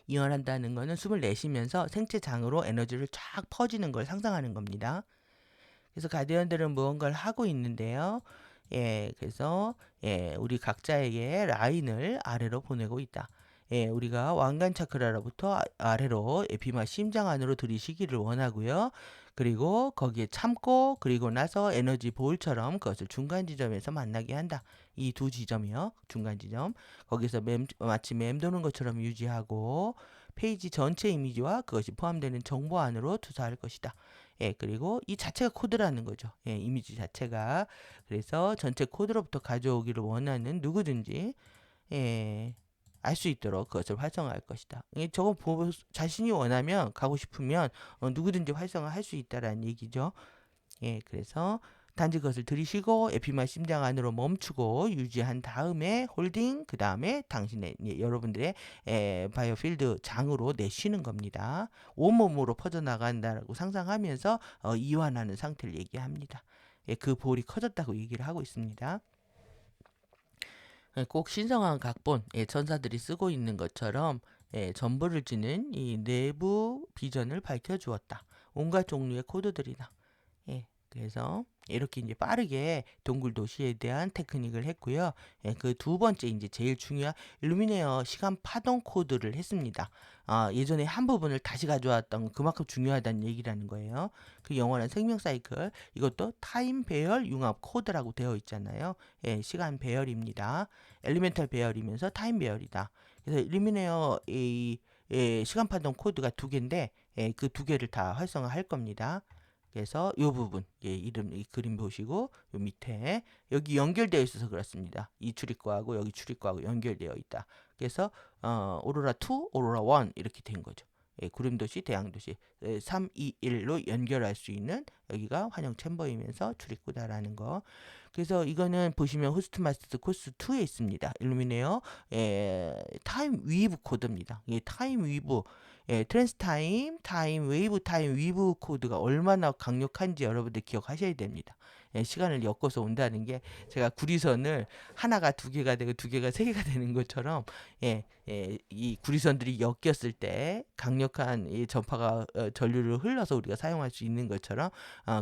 이완한다는 거는 숨을 내쉬면서 생체장으로 에너지를 쫙 퍼지는 걸 상상하는 겁니다. 그래서 가디언들은 무언가를 하고 있는데요. 예, 그래서 예, 우리 각자에게 라인을 아래로 보내고 있다. 예, 우리가 왕관 차크라로부터 아래로 에피마 심장 안으로 들이쉬기를 원하고요. 그리고 거기에 참고 그리고 나서 에너지 볼처럼 그것을 중간 지점에서 만나게 한다. 이 두 지점이요. 중간 지점. 거기서 마치 맴도는 것처럼 유지하고 페이지 전체 이미지와 그것이 포함되는 정보 안으로 투사할 것이다. 예, 그리고 이 자체가 코드라는 거죠. 예, 이미지 자체가. 그래서 전체 코드로부터 가져오기를 원하는 누구든지 예, 알 수 있도록 그것을 활성화할 것이다. 저거 보고 자신이 원하면 가고 싶으면 누구든지 활성화할 수 있다라는 얘기죠. 예, 그래서 단지 그것을 들이쉬고 에피마 심장 안으로 멈추고 유지한 다음에 홀딩, 그 다음에 당신의 여러분들의 바이오필드 장으로 내쉬는 겁니다. 온몸으로 퍼져나간다라고 상상하면서 이완하는 상태를 얘기합니다. 그 볼이 커졌다고 얘기를 하고 있습니다. 꼭 신성한 각본, 전사들이 쓰고 있는 것처럼 전부를 지는 이 내부 비전을 밝혀주었다. 온갖 종류의 코드들이다. 그래서 이렇게 이제 빠르게 동굴 도시에 대한 테크닉을 했고요. 그 두 번째 이제 제일 중요한 일루미네어 시간 파동 코드를 했습니다. 예전에 한 부분을 다시 가져왔던 그만큼 중요하다는 얘기라는 거예요. 그 영원한 생명 사이클, 이것도 타임 배열 융합 코드라고 되어 있잖아요. 시간 배열입니다. 엘리멘탈 배열이면서 타임 배열이다. 그래서 일루미네어 시간 파동 코드가 두 개인데 그 두 개를 다 활성화할 겁니다. 그래서 이 부분, 이름, 이 그림 보시고 요 밑에 여기 연결되어 있어서 그렇습니다. 이 출입구하고 여기 출입구하고 연결되어 있다. 그래서 오로라 2, 오로라 1 이렇게 된 거죠. 구름도시, 대양도시 3, 2, 1로 연결할 수 있는 여기가 환영 챔버이면서 출입구다라는 거. 그래서 이거는 보시면 호스트 마스터 코스 2에 있습니다. 일루미네어 타임 위브 코드입니다. 이게 타임 위브 트랜스 타임, 타임 웨이브, 타임 위브 코드가 얼마나 강력한지 여러분들 기억하셔야 됩니다. 시간을 엮어서 온다는 게 제가 구리선을 하나가 두 개가 되고 두 개가 세 개가 되는 것처럼 이 구리선들이 엮였을 때 강력한 이 전파가 전류를 흘러서 우리가 사용할 수 있는 것처럼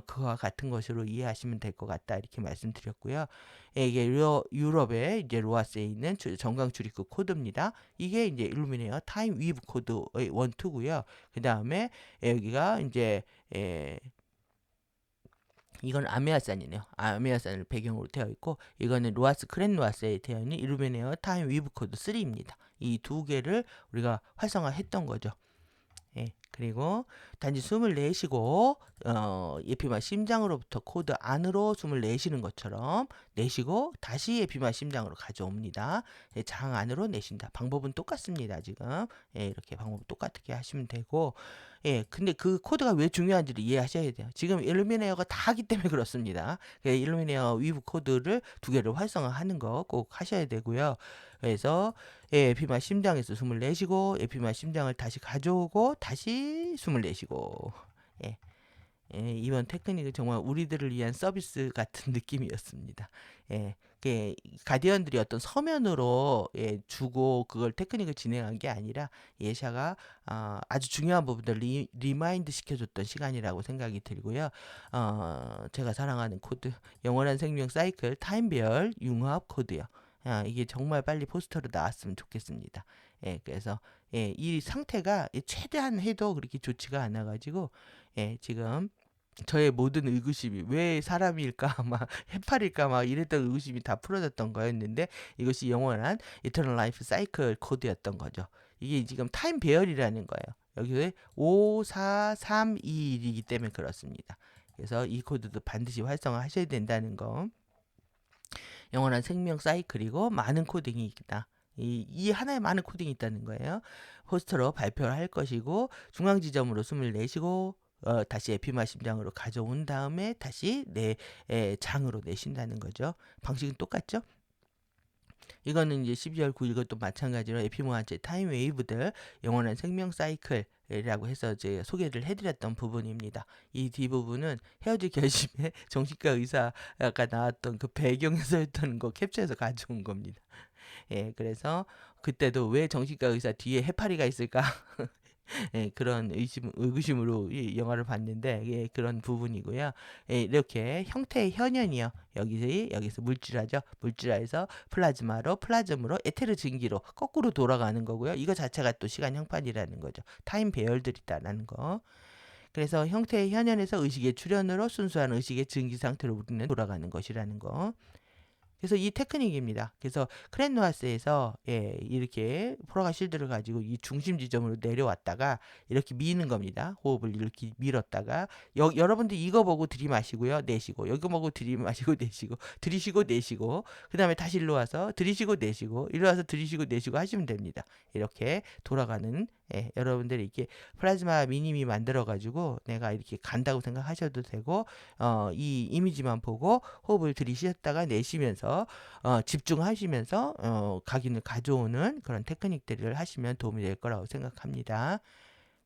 그와 같은 것으로 이해하시면 될 것 같다 이렇게 말씀드렸고요. 이게 유럽의 이제 로아스에 있는 전광 출입구 코드입니다. 이게 이제 일루미네어 타임 위브 코드의 1, 2고요. 그 다음에 여기가 이제 이건 아메아산이네요. 아메아산을 배경으로 되어 있고 이거는 로아스 크랜 로아스에 되어 있는 일루미네어 타임 위브 코드 3입니다. 이 두 개를 우리가 활성화했던 거죠. 그리고 단지 숨을 내쉬고 에피마 심장으로부터 코드 안으로 숨을 내쉬는 것처럼 내쉬고 다시 에피마 심장으로 가져옵니다. 장 안으로 내쉰다. 방법은 똑같습니다. 지금 이렇게 방법 똑같게 하시면 되고 근데 그 코드가 왜 중요한지를 이해하셔야 돼요. 지금 일루미네어가 다 하기 때문에 그렇습니다. 일루미네어 위브 코드를 두 개를 활성화하는 거 꼭 하셔야 되고요. 그래서 에피마 심장에서 숨을 내쉬고 에피마 심장을 다시 가져오고 다시 숨을 내쉬고 이번 테크닉은 정말 우리들을 위한 서비스 같은 느낌이었습니다. 가디언들이 어떤 서면으로 주고 그걸 테크닉을 진행한 게 아니라 예샤가 아주 중요한 부분들 리마인드 시켜줬던 시간이라고 생각이 들고요. 제가 사랑하는 코드 영원한 생명 사이클 타임별 융합 코드요. 이게 정말 빨리 포스터로 나왔으면 좋겠습니다. 그래서 이 상태가 최대한 해도 그렇게 좋지가 않아가지고 지금 저의 모든 의구심이 왜 사람일까 막 해파릴까 막 이랬던 의구심이 다 풀어졌던 거였는데 이것이 영원한 이터널 라이프 사이클 코드였던 거죠. 이게 지금 타임 배열이라는 거예요. 여기에 5, 4, 3, 2, 1이기 때문에 그렇습니다. 그래서 이 코드도 반드시 활성화하셔야 된다는 거. 영원한 생명 사이클이고 많은 코딩이 있다. 이 하나에 많은 코딩이 있다는 거예요. 포스터로 발표를 할 것이고 중앙 지점으로 숨을 내쉬고 다시 에피마 심장으로 가져온 다음에 다시 내 장으로 내쉰다는 거죠. 방식은 똑같죠? 이거는 이제 12월 9일 것도 마찬가지로 에피모한체 타임 웨이브들 영원한 생명 사이클이라고 해서 이제 소개를 해드렸던 부분입니다. 이 뒷부분은 헤어질 결심에 정신과 의사가 나왔던 그 배경에서였던 거 캡처해서 가져온 겁니다. 그래서 그때도 왜 정신과 의사 뒤에 해파리가 있을까? 그런 의구심으로 이 영화를 봤는데 그런 부분이고요. 이렇게 형태의 현현이요. 여기서 물질화죠. 물질화해서 플라즈마로 플라즘으로 에테르 증기로 거꾸로 돌아가는 거고요. 이거 자체가 또 시간 형판이라는 거죠. 타임 배열들이다라는 거. 그래서 형태의 현현에서 의식의 출현으로 순수한 의식의 증기 상태로 우리는 돌아가는 것이라는 거. 그래서 이 테크닉입니다. 그래서 크랜누아스에서 이렇게 포라가 실드를 가지고 이 중심 지점으로 내려왔다가 이렇게 미는 겁니다. 호흡을 이렇게 밀었다가 여러분들 이거 보고 들이마시고요. 내쉬고 여기 보고 들이마시고 내쉬고 들이쉬고 내쉬고 그 다음에 다시 일로 와서 들이쉬고 내쉬고 일로 와서 들이쉬고 내쉬고 하시면 됩니다. 이렇게 돌아가는 여러분들이 이렇게 플라즈마 미님이 만들어가지고 내가 이렇게 간다고 생각하셔도 되고 이 이미지만 보고 호흡을 들이쉬었다가 내쉬면서 집중하시면서 각인을 가져오는 그런 테크닉들을 하시면 도움이 될 거라고 생각합니다.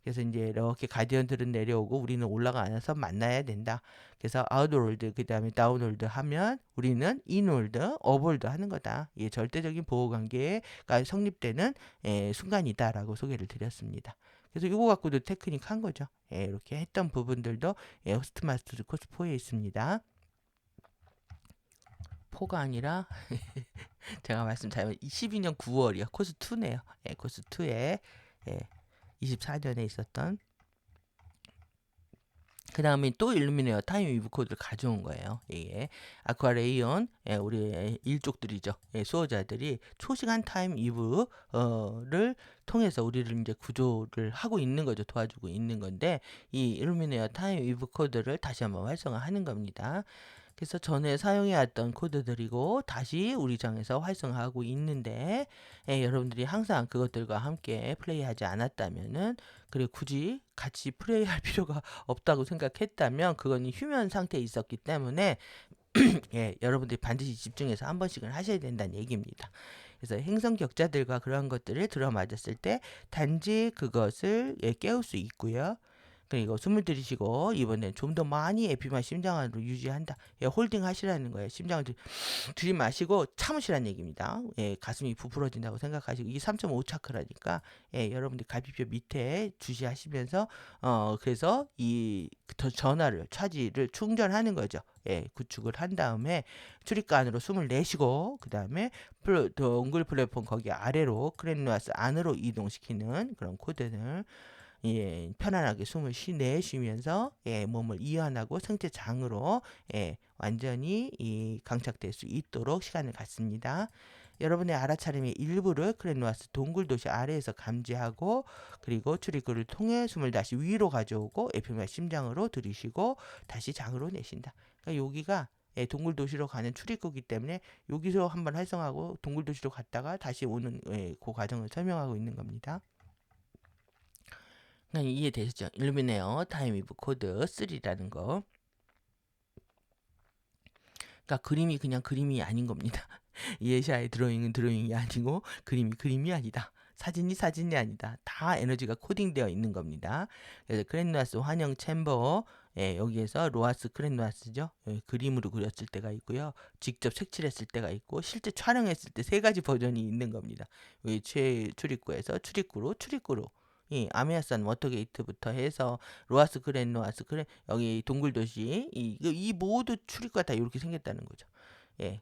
그래서 이제 이렇게 가디언들은 내려오고 우리는 올라가 안에서 만나야 된다. 그래서 아웃월드 그 다음에 다운월드 하면 우리는 인월드, 업월드 하는 거다. 이게 절대적인 보호관계가 성립되는 순간이다라고 소개를 드렸습니다. 그래서 이거 갖고도 테크닉 한 거죠. 이렇게 했던 부분들도 호스트 마스터즈 코스 4에 있습니다. 4가 아니라 제가 말씀 잘못 12년 9월이요. 코스 2네요. 코스 2에 24년에 있었던 그 다음에 또 일루미네어 타임 위브 코드를 가져온 거예요. 이게 아쿠아레이온 우리 일족들이죠. 수호자들이 초시간 타임 위브를 통해서 우리를 이제 구조를 하고 있는 거죠. 도와주고 있는 건데 이 일루미네어 타임 위브 코드를 다시 한번 활성화하는 겁니다. 그래서 전에 사용해왔던 코드들이고 다시 우리 장에서 활성화하고 있는데 여러분들이 항상 그것들과 함께 플레이하지 않았다면은 그리고 굳이 같이 플레이할 필요가 없다고 생각했다면 그건 휴면 상태에 있었기 때문에 여러분들이 반드시 집중해서 한 번씩은 하셔야 된다는 얘기입니다. 그래서 행성 격자들과 그런 것들을 들어맞았을 때 단지 그것을 깨울 수 있고요. 그리고 숨을 들이쉬고 이번엔 좀 더 많이 에피만 심장 안으로 유지한다. 홀딩 하시라는 거예요. 심장을 들이마시고 참으시라는 얘기입니다. 가슴이 부풀어진다고 생각하시고 이게 3.5 차크라니까 여러분들 갈비뼈 밑에 주시하시면서 그래서 이 전하를 차지를 충전하는 거죠. 구축을 한 다음에 출입구 안으로 숨을 내쉬고 그 다음에 동굴 플랫폼 거기 아래로 크랜누아스 안으로 이동시키는 그런 코드를 편안하게 숨을 내쉬면서 몸을 이완하고 생체 장으로 완전히 강착될 수 있도록 시간을 갖습니다. 여러분의 알아차림의 일부를 크랜누아스 동굴 도시 아래에서 감지하고 그리고 출입구를 통해 숨을 다시 위로 가져오고 에피메 심장으로 들이쉬고 다시 장으로 내쉰다. 그러니까 여기가 동굴 도시로 가는 출입구이기 때문에 여기서 한번 활성하고 동굴 도시로 갔다가 다시 오는 그 과정을 설명하고 있는 겁니다. 이해되시죠? 일루미네어 타임 위브 코드 3라는 거. 그러니까 그림이 그냥 그림이 아닌 겁니다. 예시아의 드로잉은 드로잉이 아니고 그림이 아니다. 사진이 사진이 아니다. 다 에너지가 코딩되어 있는 겁니다. 그래서 크랜누아스 환영 챔버 여기에서 로아스 크랜누아스죠. 그림으로 그렸을 때가 있고요. 직접 색칠했을 때가 있고 실제 촬영했을 때 세 가지 버전이 있는 겁니다. 여기 최출입구에서 출입구로 아메아산 워터게이트부터 해서 로아스 크랜누아스 여기 동굴도시 이 모두 출입구가 다 이렇게 생겼다는 거죠.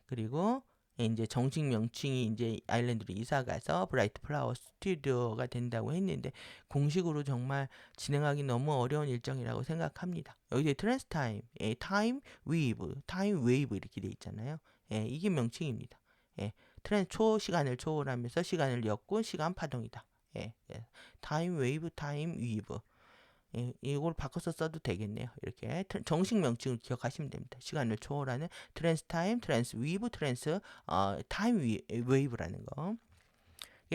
그리고 이제 정식 명칭이 이제 아일랜드로 이사가서 브라이트 플라워 스튜디오가 된다고 했는데 공식으로 정말 진행하기 너무 어려운 일정이라고 생각합니다. 여기 트랜스 타임, 타임 웨이브 이렇게 돼 있잖아요. 이게 명칭입니다. 트랜스 시간을 초월하면서 시간을 엮고 시간 파동이다. 타임 웨이브, 타임 위브. 이걸 바꿔서 써도 되겠네요. 이렇게 정식 명칭을 기억하시면 됩니다. 시간을 초월하는 트랜스 타임, 트랜스 위브, 트랜스 타임 웨이브라는 거.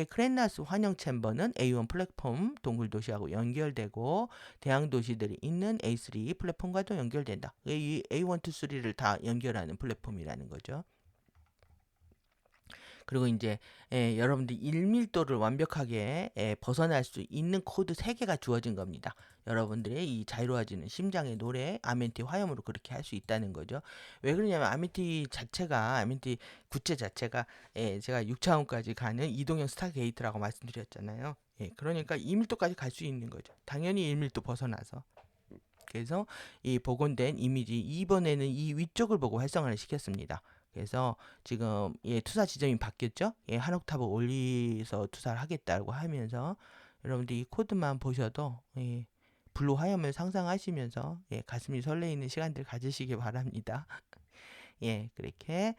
크랜누아스 환영 챔버는 A1 플랫폼 동굴 도시하고 연결되고 대항 도시들이 있는 A3 플랫폼과도 연결된다. 이 A1, 2, 3를 다 연결하는 플랫폼이라는 거죠. 그리고 이제 여러분들 1밀도를 완벽하게 벗어날 수 있는 코드 3개가 주어진 겁니다. 여러분들의 이 자유로워지는 심장의 노래 아멘티 화염으로 그렇게 할 수 있다는 거죠. 왜 그러냐면 아멘티 구체 자체가 제가 6차원까지 가는 이동형 스타게이트라고 말씀드렸잖아요. 그러니까 2밀도까지 갈 수 있는 거죠. 당연히 1밀도 벗어나서. 그래서 이 복원된 이미지 이번에는 이 위쪽을 보고 활성화를 시켰습니다. 그래서 지금 투사 지점이 바뀌었죠. 한 옥타브 올리서 투사를 하겠다고 하면서 여러분들 이 코드만 보셔도 블루 화염을 상상하시면서 가슴이 설레이는 시간들 가지시기 바랍니다. 예, 그렇게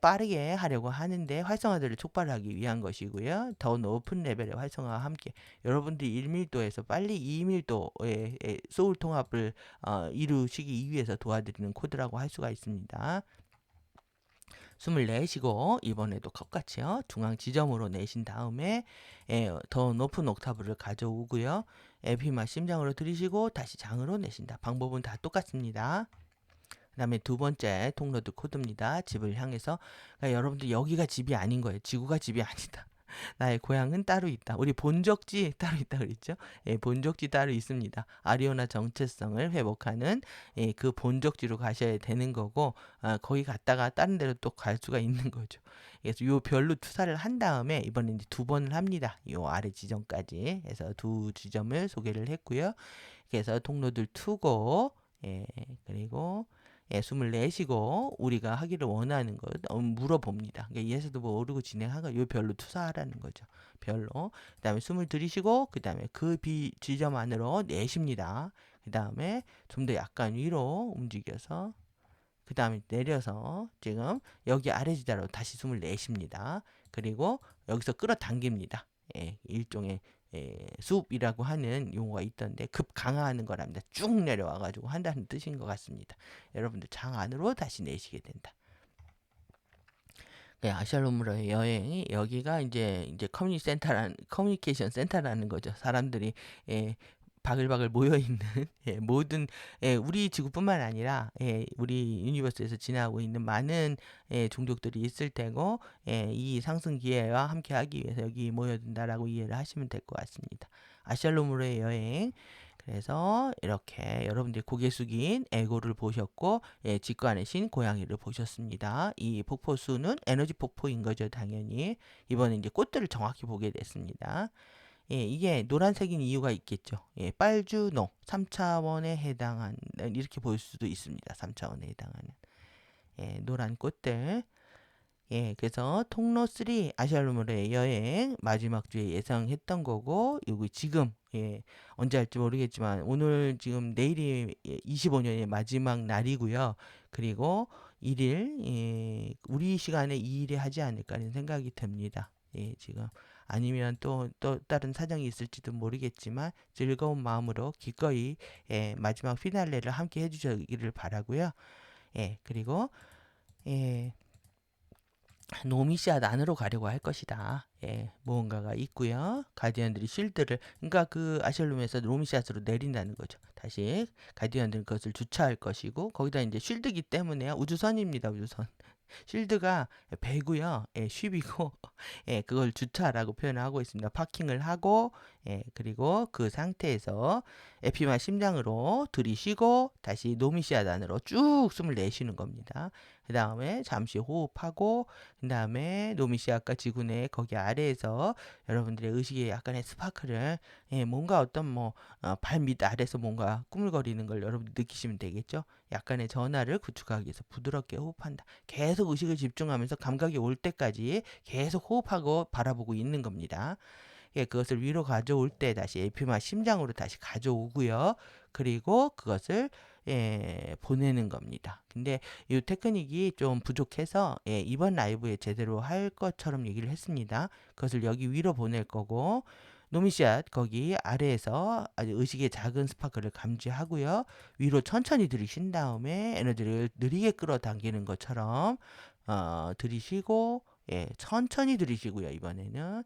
빠르게 하려고 하는데 활성화도를 촉발하기 위한 것이고요. 더 높은 레벨의 활성화와 함께 여러분들이 1밀도에서 빨리 2밀도의 소울 통합을 이루시기 위해서 도와드리는 코드라고 할 수가 있습니다. 숨을 내쉬고 이번에도 똑같이요. 중앙 지점으로 내신 다음에 더 높은 옥타브를 가져오고요. 에피마 심장으로 들이쉬고 다시 장으로 내쉰다. 방법은 다 똑같습니다. 그 다음에 두 번째 통로드 코드입니다. 집을 향해서. 그러니까 여러분들 여기가 집이 아닌 거예요. 지구가 집이 아니다. 나의 고향은 따로 있다. 우리 본적지 따로 있다 그랬죠? 예, 본적지 따로 있습니다. 아리오나 정체성을 회복하는 그 본적지로 가셔야 되는 거고 거기 갔다가 다른 데로 또 갈 수가 있는 거죠. 그래서 요 별로 투사를 한 다음에 이번에 이제 두 번을 합니다. 요 아래 지점까지 해서 두 지점을 소개를 했고요. 그래서 통로들 투고 그리고 숨을 내쉬고 우리가 하기를 원하는 것 물어봅니다. 그러니까 예서도 모르고 진행하고 요 별로 투사하라는 거죠. 별로. 그다음에 숨을 들이쉬고 그다음에 그 지점 안으로 내쉽니다. 그다음에 좀 더 약간 위로 움직여서 그다음에 내려서 지금 여기 아래 지자로 다시 숨을 내쉽니다. 그리고 여기서 끌어당깁니다. 일종의 숲이라고 하는 용어가 있던데 급 강화하는 거랍니다. 쭉 내려와가지고 한다는 뜻인 것 같습니다. 여러분들 장 안으로 다시 내시게 된다. 아샬롬으로의 여행이 여기가 이제 커뮤니케이션 센터라는 거죠. 사람들이 바글바글 모여 있는 모든 우리 지구뿐만 아니라 우리 유니버스에서 지나고 있는 많은 종족들이 있을 테고 이 상승 기회와 함께하기 위해서 여기 모여든다라고 이해를 하시면 될 것 같습니다. 아샬롬으로의 여행. 그래서 이렇게 여러분들이 고개 숙인 에고를 보셨고 직관의 신 고양이를 보셨습니다. 이 폭포수는 에너지 폭포인 거죠, 당연히. 이번에 이제 꽃들을 정확히 보게 됐습니다. 이게 노란색인 이유가 있겠죠. 빨주노 3차원에 해당한 이렇게 볼 수도 있습니다. 3차원에 해당하는 노란 꽃들. 그래서 통로 3 아샬롬으로의 여행 마지막 주에 예상했던 거고 여기 지금 언제 할지 모르겠지만 오늘 지금 내일이 25년의 마지막 날이고요. 그리고 1일 우리 시간에 2일에 하지 않을까 하는 생각이 듭니다. 지금 아니면 또 다른 사정이 있을지도 모르겠지만 즐거운 마음으로 기꺼이 마지막 피날레를 함께 해주시기를 바라고요. 그리고 노미시앗 안으로 가려고 할 것이다. 무언가가 있고요. 가디언들이 쉴드를 그러니까 그 아샬롬에서 노미시앗으로 내린다는 거죠. 다시 가디언들은 그것을 주차할 것이고 거기다 이제 쉴드기 때문에 우주선입니다. 우주선. 쉴드가 배고요. 쉽이고 그걸 주차라고 표현하고 있습니다. 파킹을 하고 그리고 그 상태에서 에피마 심장으로 들이쉬고 다시 노미시앗 안으로 쭉 숨을 내쉬는 겁니다. 그 다음에 잠시 호흡하고 그 다음에 노미시앗과 지구내 거기 아래에서 여러분들의 의식의 약간의 스파크를 뭔가 어떤 발밑 아래에서 뭔가 꾸물거리는 걸 여러분 느끼시면 되겠죠. 약간의 전화를 구축하기 위해서 부드럽게 호흡한다. 계속 의식을 집중하면서 감각이 올 때까지 계속 호흡하고 바라보고 있는 겁니다. 그것을 위로 가져올 때 다시 에피마 심장으로 다시 가져오고요. 그리고 그것을 보내는 겁니다. 근데 이 테크닉이 좀 부족해서 이번 라이브에 제대로 할 것처럼 얘기를 했습니다. 그것을 여기 위로 보낼 거고 노미샷 거기 아래에서 아주 의식의 작은 스파크를 감지하고요. 위로 천천히 들이신 다음에 에너지를 느리게 끌어당기는 것처럼 들이쉬고 천천히 들이쉬고요. 이번에는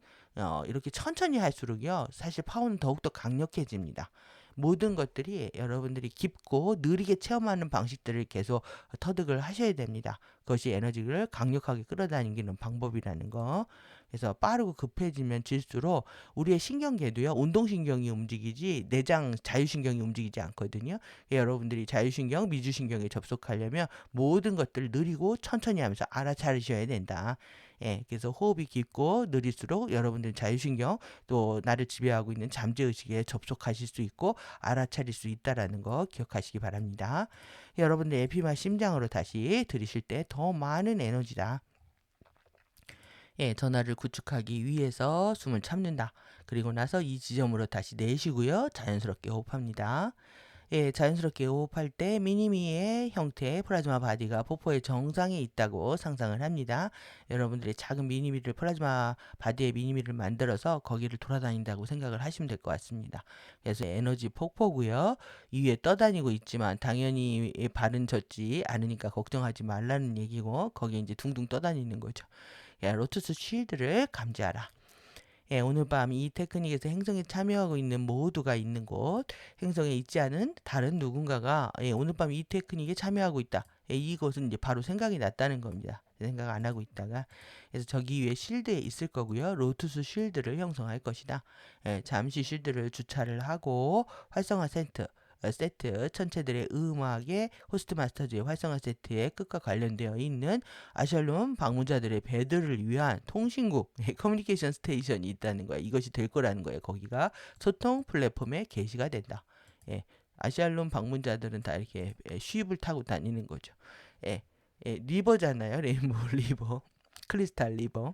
이렇게 천천히 할수록요. 사실 파워는 더욱더 강력해집니다. 모든 것들이 여러분들이 깊고 느리게 체험하는 방식들을 계속 터득을 하셔야 됩니다. 그것이 에너지를 강력하게 끌어당기는 방법이라는 거. 그래서 빠르고 급해지면 질수록 우리의 신경계도요. 운동신경이 움직이지 내장 자율신경이 움직이지 않거든요. 여러분들이 자율신경, 미주신경에 접속하려면 모든 것들을 느리고 천천히 하면서 알아차리셔야 된다. 그래서 호흡이 깊고 느릴수록 여러분들 자율신경 또 나를 지배하고 있는 잠재의식에 접속하실 수 있고 알아차릴 수 있다라는 거 기억하시기 바랍니다. 여러분들 에피마 심장으로 다시 들이쉴 때 더 많은 에너지다. 전화를 구축하기 위해서 숨을 참는다. 그리고 나서 이 지점으로 다시 내쉬고요. 자연스럽게 호흡합니다. 예, 자연스럽게 호흡할 때 미니미의 형태의 플라즈마 바디가 포포의 정상에 있다고 상상을 합니다. 여러분들이 작은 미니미를 플라즈마 바디의 미니미를 만들어서 거기를 돌아다닌다고 생각을 하시면 될 것 같습니다. 그래서 에너지 폭포고요. 이 위에 떠다니고 있지만 당연히 발은 젖지 않으니까 걱정하지 말라는 얘기고 거기에 이제 둥둥 떠다니는 거죠. 야, 로투스 쉴드를 감지하라. 예, 오늘 밤 이 테크닉에서 행성에 참여하고 있는 모두가 있는 곳, 행성에 있지 않은 다른 누군가가 오늘 밤 이 테크닉에 참여하고 있다. 예, 이것은 이제 바로 생각이 났다는 겁니다. 생각 안 하고 있다가 그래서 저기 위에 실드에 있을 거고요. 로투스 쉴드를 형성할 것이다. 예, 잠시 쉴드를 주차를 하고 활성화 세트 천체들의 음악의 호스트 마스터즈의 활성화 세트의 끝과 관련되어 있는 아샬롬 방문자들의 배들을 위한 통신국 커뮤니케이션 스테이션이 있다는 거야. 이것이 될 거라는 거예요. 거기가 소통 플랫폼에 게시가 된다. 예, 아샬롬 방문자들은 다 이렇게 쉽을 타고 다니는 거죠. 예, 리버잖아요. 레인보우 리버, 크리스탈 리버.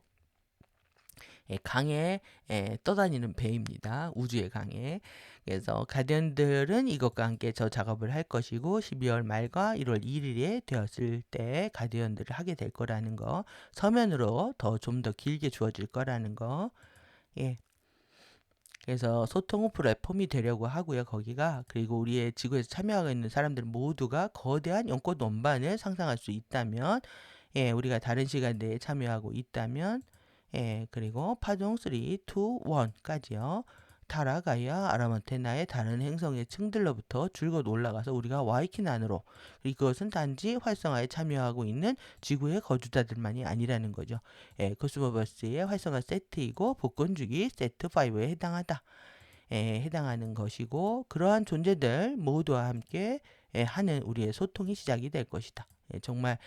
예, 강에 떠다니는 배입니다. 우주의 강에. 그래서 가디언들은 이것과 함께 저 작업을 할 것이고 12월 말과 1월 1일에 되었을 때 가디언들을 하게 될 거라는 거. 서면으로 좀 더 길게 주어질 거라는 거. 예. 그래서 소통 후 플랫폼이 되려고 하고요. 거기가 그리고 우리의 지구에서 참여하고 있는 사람들 모두가 거대한 연꽃 원반을 상상할 수 있다면 예, 우리가 다른 시간대에 참여하고 있다면 예, 그리고 파종 3, 2, 1까지요. 타라, 가이아, 아라마테나의 다른 행성의 층들로부터 줄곧 올라가서 우리가 와이킨 안으로 그것은 단지 활성화에 참여하고 있는 지구의 거주자들만이 아니라는 거죠. 예, 코스모버스의 활성화 세트이고 복권주기 세트 5에 해당하다. 해당하는 것이고 그러한 존재들 모두와 함께 하는 우리의 소통이 시작이 될 것이다. 정말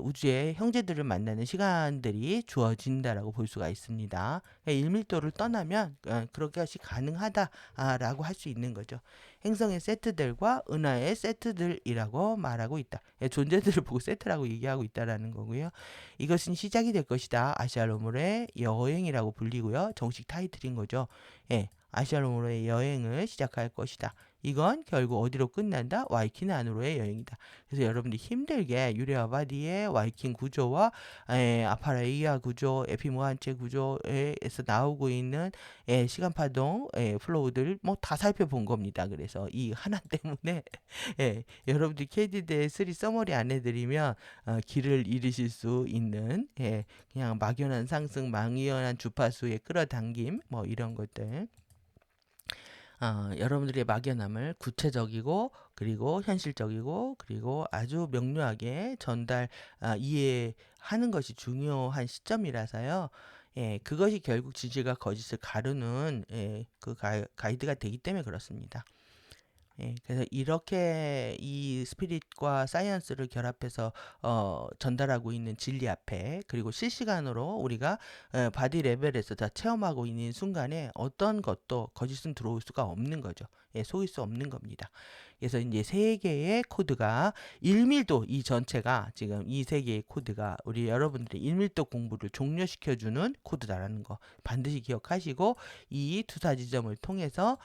우주의 형제들을 만나는 시간들이 주어진다라고 볼 수가 있습니다. 1밀도를 떠나면 그런 것이 가능하다라고 할 수 있는 거죠. 행성의 세트들과 은하의 세트들이라고 말하고 있다. 존재들을 보고 세트라고 얘기하고 있다라는 거고요. 이것은 시작이 될 것이다. 아시아로물의 여행이라고 불리고요. 정식 타이틀인 거죠. 아시아로물의 여행을 시작할 것이다. 이건 결국 어디로 끝난다? 와이킨 안으로의 여행이다. 그래서 여러분들이 힘들게 유레아 바디의 와이킨 구조와 아파라이아 구조, 에피모한체 구조에서 나오고 있는 시간파동 플로우들 뭐 다 살펴본 겁니다. 그래서 이 하나 때문에 여러분들이 KD대 3 서머리 안 해드리면 길을 잃으실 수 있는 그냥 막연한 상승, 막연한 주파수의 끌어당김 뭐 이런 것들 여러분들의 막연함을 구체적이고 그리고 현실적이고 그리고 아주 명료하게 이해하는 것이 중요한 시점이라서요. 그것이 결국 진실과 거짓을 가르는 그 가이드가 되기 때문에 그렇습니다. 그래서 이렇게 이 스피릿과 사이언스를 결합해서 전달하고 있는 진리 앞에 그리고 실시간으로 우리가 바디 레벨에서 다 체험하고 있는 순간에 어떤 것도 거짓은 들어올 수가 없는 거죠. 속일 수 없는 겁니다. 그래서 이제 세 개의 코드가 1밀도 이 전체가 지금 이 세 개의 코드가 우리 여러분들의 1밀도 공부를 종료시켜주는 코드다라는 거 반드시 기억하시고 이 투사 지점을 통해서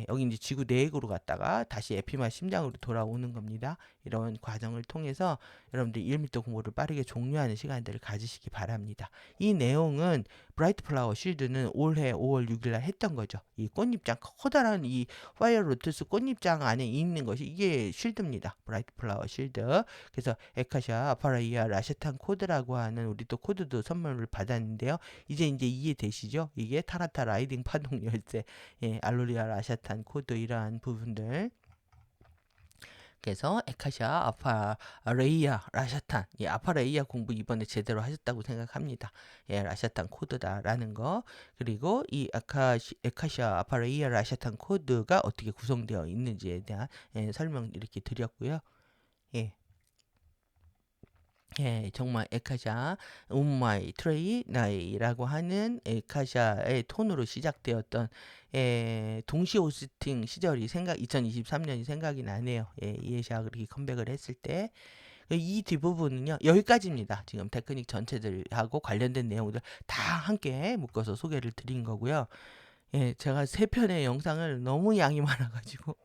여기 이제 지구 내액으로 갔다가 다시 에피마 심장으로 돌아오는 겁니다. 이런 과정을 통해서 여러분들 1밀도 공부를 빠르게 종료하는 시간들을 가지시기 바랍니다. 이 내용은 브라이트 플라워 쉴드는 올해 5월 6일날 했던 거죠. 이 꽃잎장 커다란 이 파이어 로투스 꽃잎장 안에 있는 것이 이게 쉴드입니다. 브라이트 플라워 쉴드. 그래서 에카샤, 아파라이아, 라샤탄 코드라고 하는 우리 또 코드도 선물을 받았는데요. 이제 이해되시죠? 이게 타라타 라이딩 파동 열쇠, 알로리아 라샤탄 코드 이러한 부분들. 그래서 에카샤, 아파레이아, 라샤탄, 아파레이아 공부 이번에 제대로 하셨다고 생각합니다. 라샤탄 코드다라는 거. 그리고 이 에카샤, 아파레이아, 라샤탄 코드가 어떻게 구성되어 있는지에 대한 설명 이렇게 드렸고요. 정말 에카샤 운마이 트레이 나이라고 하는 에카샤의 톤으로 시작되었던 동시 호스팅 시절이 2023년이 생각이 나네요. 이에샤 그렇게 컴백을 했을 때. 이 뒷부분은요 여기까지입니다. 지금 테크닉 전체들하고 관련된 내용들 다 함께 묶어서 소개를 드린 거고요. 제가 3편의 영상을 너무 양이 많아가지고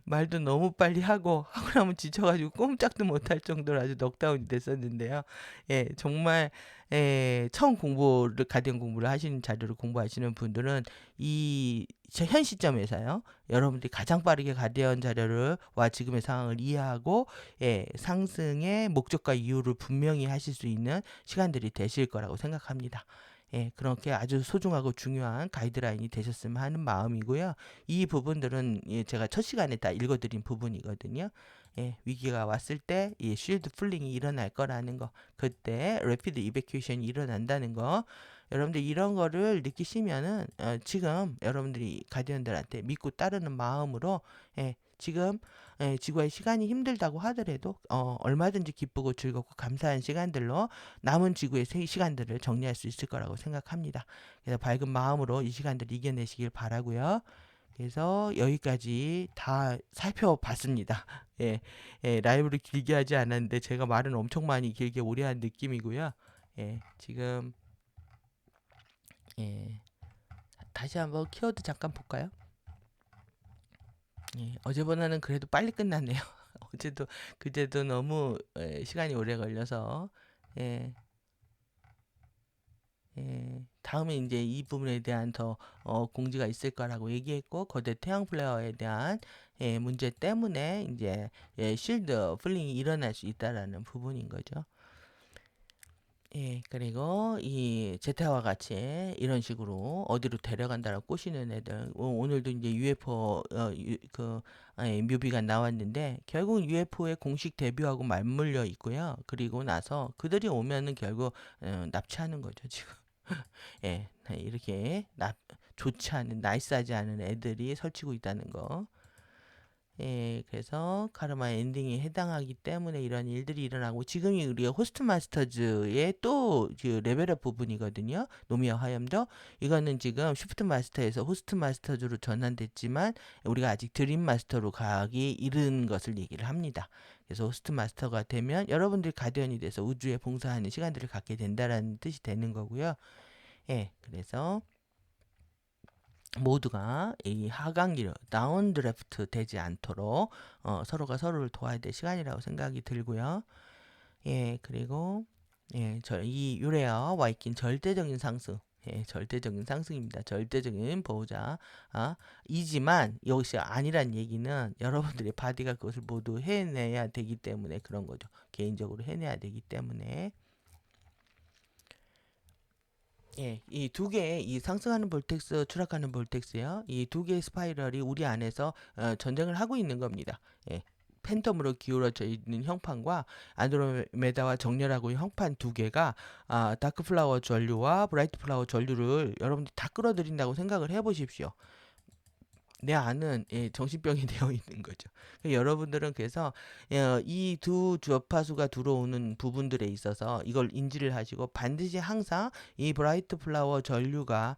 말도 너무 빨리 하고 나면 지쳐가지고 꼼짝도 못할 정도로 아주 넉다운이 됐었는데요. 예, 정말 처음 공부를 가디언 공부를 하시는 자료를 공부하시는 분들은 현 시점에서요. 여러분들이 가장 빠르게 가디언 자료를 와 지금의 상황을 이해하고 상승의 목적과 이유를 분명히 하실 수 있는 시간들이 되실 거라고 생각합니다. 그렇게 아주 소중하고 중요한 가이드라인이 되셨으면 하는 마음이고요. 이 부분들은 제가 첫 시간에 다 읽어드린 부분이거든요. 위기가 왔을 때 쉴드 풀링이 일어날 거라는 거, 그때 래피드 이베큐에이션이 일어난다는 거, 여러분들 이런 거를 느끼시면은 지금 여러분들이 가디언들한테 믿고 따르는 마음으로 지금 지구의 시간이 힘들다고 하더라도 얼마든지 기쁘고 즐겁고 감사한 시간들로 남은 지구의 시간들을 정리할 수 있을 거라고 생각합니다. 그래서 밝은 마음으로 이 시간들 이겨내시길 바라고요. 그래서 여기까지 다 살펴봤습니다. 예, 라이브를 길게 하지 않았는데 제가 말은 엄청 많이 길게 오래 한 느낌이고요. 지금 다시 한번 키워드 잠깐 볼까요? 어제보다는 그래도 빨리 끝났네요. 어제도 그제도 너무 시간이 오래 걸려서 예, 다음에 이제 이 부분에 대한 더 공지가 있을 거라고 얘기했고 거대 태양 플레어에 대한 문제 때문에 이제 쉴드 풀링이 일어날 수 있다라는 부분인 거죠. 그리고 이 제타와 같이 이런 식으로 어디로 데려간다라고 꼬시는 애들 오늘도 이제 UFO 뮤비가 나왔는데 결국 UFO의 공식 데뷔하고 맞물려 있고요. 그리고 나서 그들이 오면은 결국 납치하는 거죠 지금. 이렇게 좋지 않은 나이스하지 않은 애들이 설치고 있다는 거. 그래서 카르마 엔딩에 해당하기 때문에 이런 일들이 일어나고 지금이 우리가 호스트 마스터즈의 또 그 레벨업 부분이거든요. 노미와 화염도 이거는 지금 쉬프트 마스터에서 호스트 마스터즈로 전환됐지만 우리가 아직 드림 마스터로 가기 이른 것을 얘기를 합니다. 그래서 호스트 마스터가 되면 여러분들이 가디언이 돼서 우주에 봉사하는 시간들을 갖게 된다라는 뜻이 되는 거고요. 그래서 모두가 이 하강기로 다운드래프트 되지 않도록 서로가 서로를 도와야 될 시간이라고 생각이 들고요. 그리고 이 유레아 와이킨 절대적인 상승. 절대적인 상승입니다. 절대적인 보호자. 이지만 여기서 아니란 얘기는 여러분들의 바디가 그것을 모두 해내야 되기 때문에 그런 거죠. 개인적으로 해내야 되기 때문에. 이 두 개의 이 상승하는 볼텍스, 추락하는 볼텍스요. 이 두 개의 스파이럴이 우리 안에서 전쟁을 하고 있는 겁니다. 팬텀으로 기울어져 있는 형판과 안드로메다와 정렬하고 형판 두 개가 다크 플라워 전류와 브라이트 플라워 전류를 여러분들이 다 끌어들인다고 생각을 해보십시오. 내 안은 정신병이 되어 있는 거죠. 여러분들은 그래서 이 두 주파수가 들어오는 부분들에 있어서 이걸 인지를 하시고 반드시 항상 이 브라이트 플라워 전류가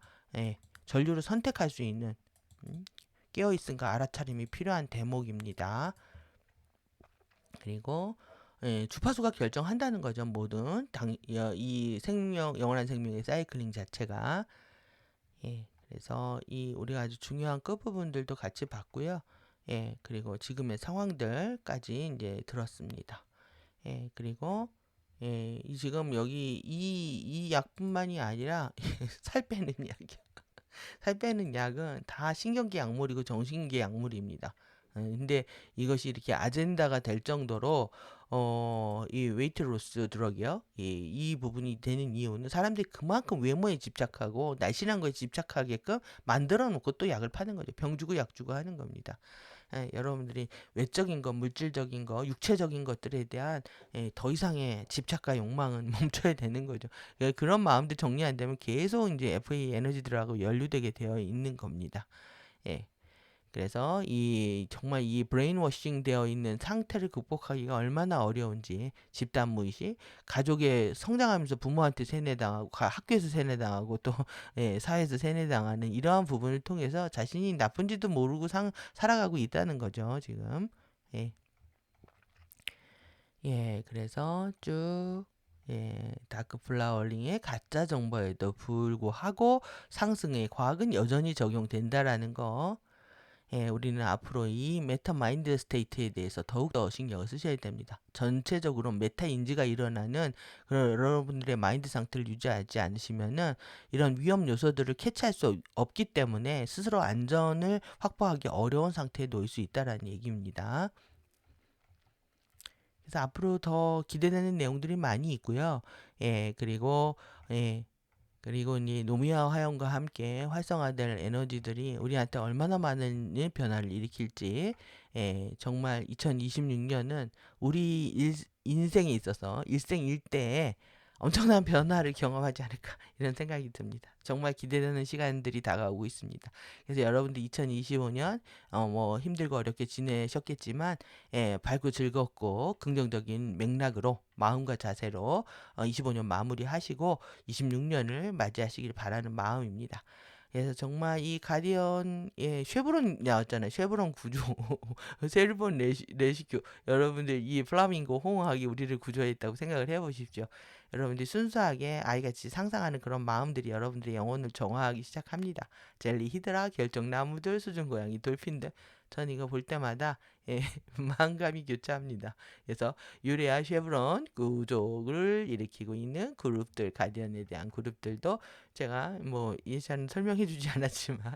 전류를 선택할 수 있는 깨어있음과 알아차림이 필요한 대목입니다. 그리고 주파수가 결정한다는 거죠. 모든 이 영원한 생명의 사이클링 자체가 그래서 이 우리가 아주 중요한 끝부분들도 같이 봤고요. 그리고 지금의 상황들까지 이제 들었습니다. 그리고 이 지금 여기 이 약뿐만이 아니라 살 빼는 약이요. 살 빼는 약은 다 신경계 약물이고 정신계 약물입니다. 근데 이것이 이렇게 아젠다가 될 정도로 이 웨이트 로스 드럭이요. 이 부분이 되는 이유는 사람들이 그만큼 외모에 집착하고 날씬한 거에 집착하게끔 만들어 놓고 또 약을 파는 거죠. 병 주고 약 주고 하는 겁니다. 여러분들이 외적인 것, 물질적인 것, 육체적인 것들에 대한 더 이상의 집착과 욕망은 멈춰야 되는 거죠. 그런 마음들 정리 안 되면 계속 이제 FA 에너지들하고 연루되게 되어 있는 겁니다. 예. 그래서 정말 이 브레인워싱 되어 있는 상태를 극복하기가 얼마나 어려운지 집단 무의식, 가족의 성장하면서 부모한테 세뇌당하고 학교에서 세뇌당하고 또 사회에서 세뇌당하는 이러한 부분을 통해서 자신이 나쁜지도 모르고 살아가고 있다는 거죠 지금. 그래서 쭉 다크 플라워링의 가짜 정보에도 불구하고 상승의 과학은 여전히 적용된다라는 거. 우리는 앞으로 이 메타 마인드 스테이트에 대해서 더욱더 신경을 쓰셔야 됩니다. 전체적으로 메타 인지가 일어나는 그런 여러분들의 마인드 상태를 유지하지 않으시면은 이런 위험 요소들을 캐치할 수 없기 때문에 스스로 안전을 확보하기 어려운 상태에 놓일 수 있다라는 얘기입니다. 그래서 앞으로 더 기대되는 내용들이 많이 있고요. 그리고 예, 그리고 이 노미와 화염과 함께 활성화될 에너지들이 우리한테 얼마나 많은 변화를 일으킬지, 정말 2026년은 우리 인생에 있어서 일생일대에 엄청난 변화를 경험하지 않을까 이런 생각이 듭니다. 정말 기대되는 시간들이 다가오고 있습니다. 그래서 여러분들 2025년 뭐 힘들고 어렵게 지내셨겠지만 밝고 즐겁고 긍정적인 맥락으로 마음과 자세로 25년 마무리하시고 26년을 맞이하시길 바라는 마음입니다. 그래서 정말 이 가디언 쉐브론 나왔잖아요. 쉐브론 구조 쉐브론 레시큐 여러분들 이 플라밍고 호응하기 우리를 구조했다고 생각을 해보십시오. 여러분들이 순수하게 아이같이 상상하는 그런 마음들이 여러분들의 영혼을 정화하기 시작합니다. 젤리, 히드라, 결정나무들, 수중고양이, 돌핀들 전 이거 볼 때마다 마음감이 교차합니다. 그래서 유레아 쉐브론 구조를 일으키고 있는 그룹들, 가디언에 대한 그룹들도 제가 뭐 예시는 설명해 주지 않았지만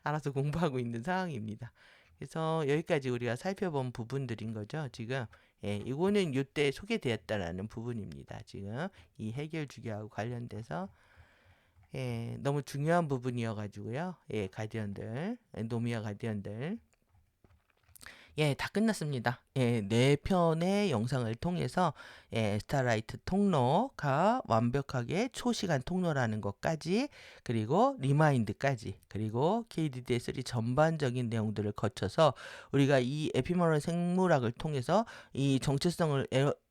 알아서 공부하고 있는 상황입니다. 그래서 여기까지 우리가 살펴본 부분들인 거죠. 지금 이거는 이때 소개되었다라는 부분입니다. 지금 이 해결 주기하고 관련돼서 너무 중요한 부분이어가지고요. 가디언들, 노미아 가디언들 다 끝났습니다. 네 편의 영상을 통해서 스타라이트 통로가 완벽하게 초시간 통로라는 것까지 그리고 리마인드까지 그리고 KDD3 전반적인 내용들을 거쳐서 우리가 이 에피머럴 생물학을 통해서 이 정체성을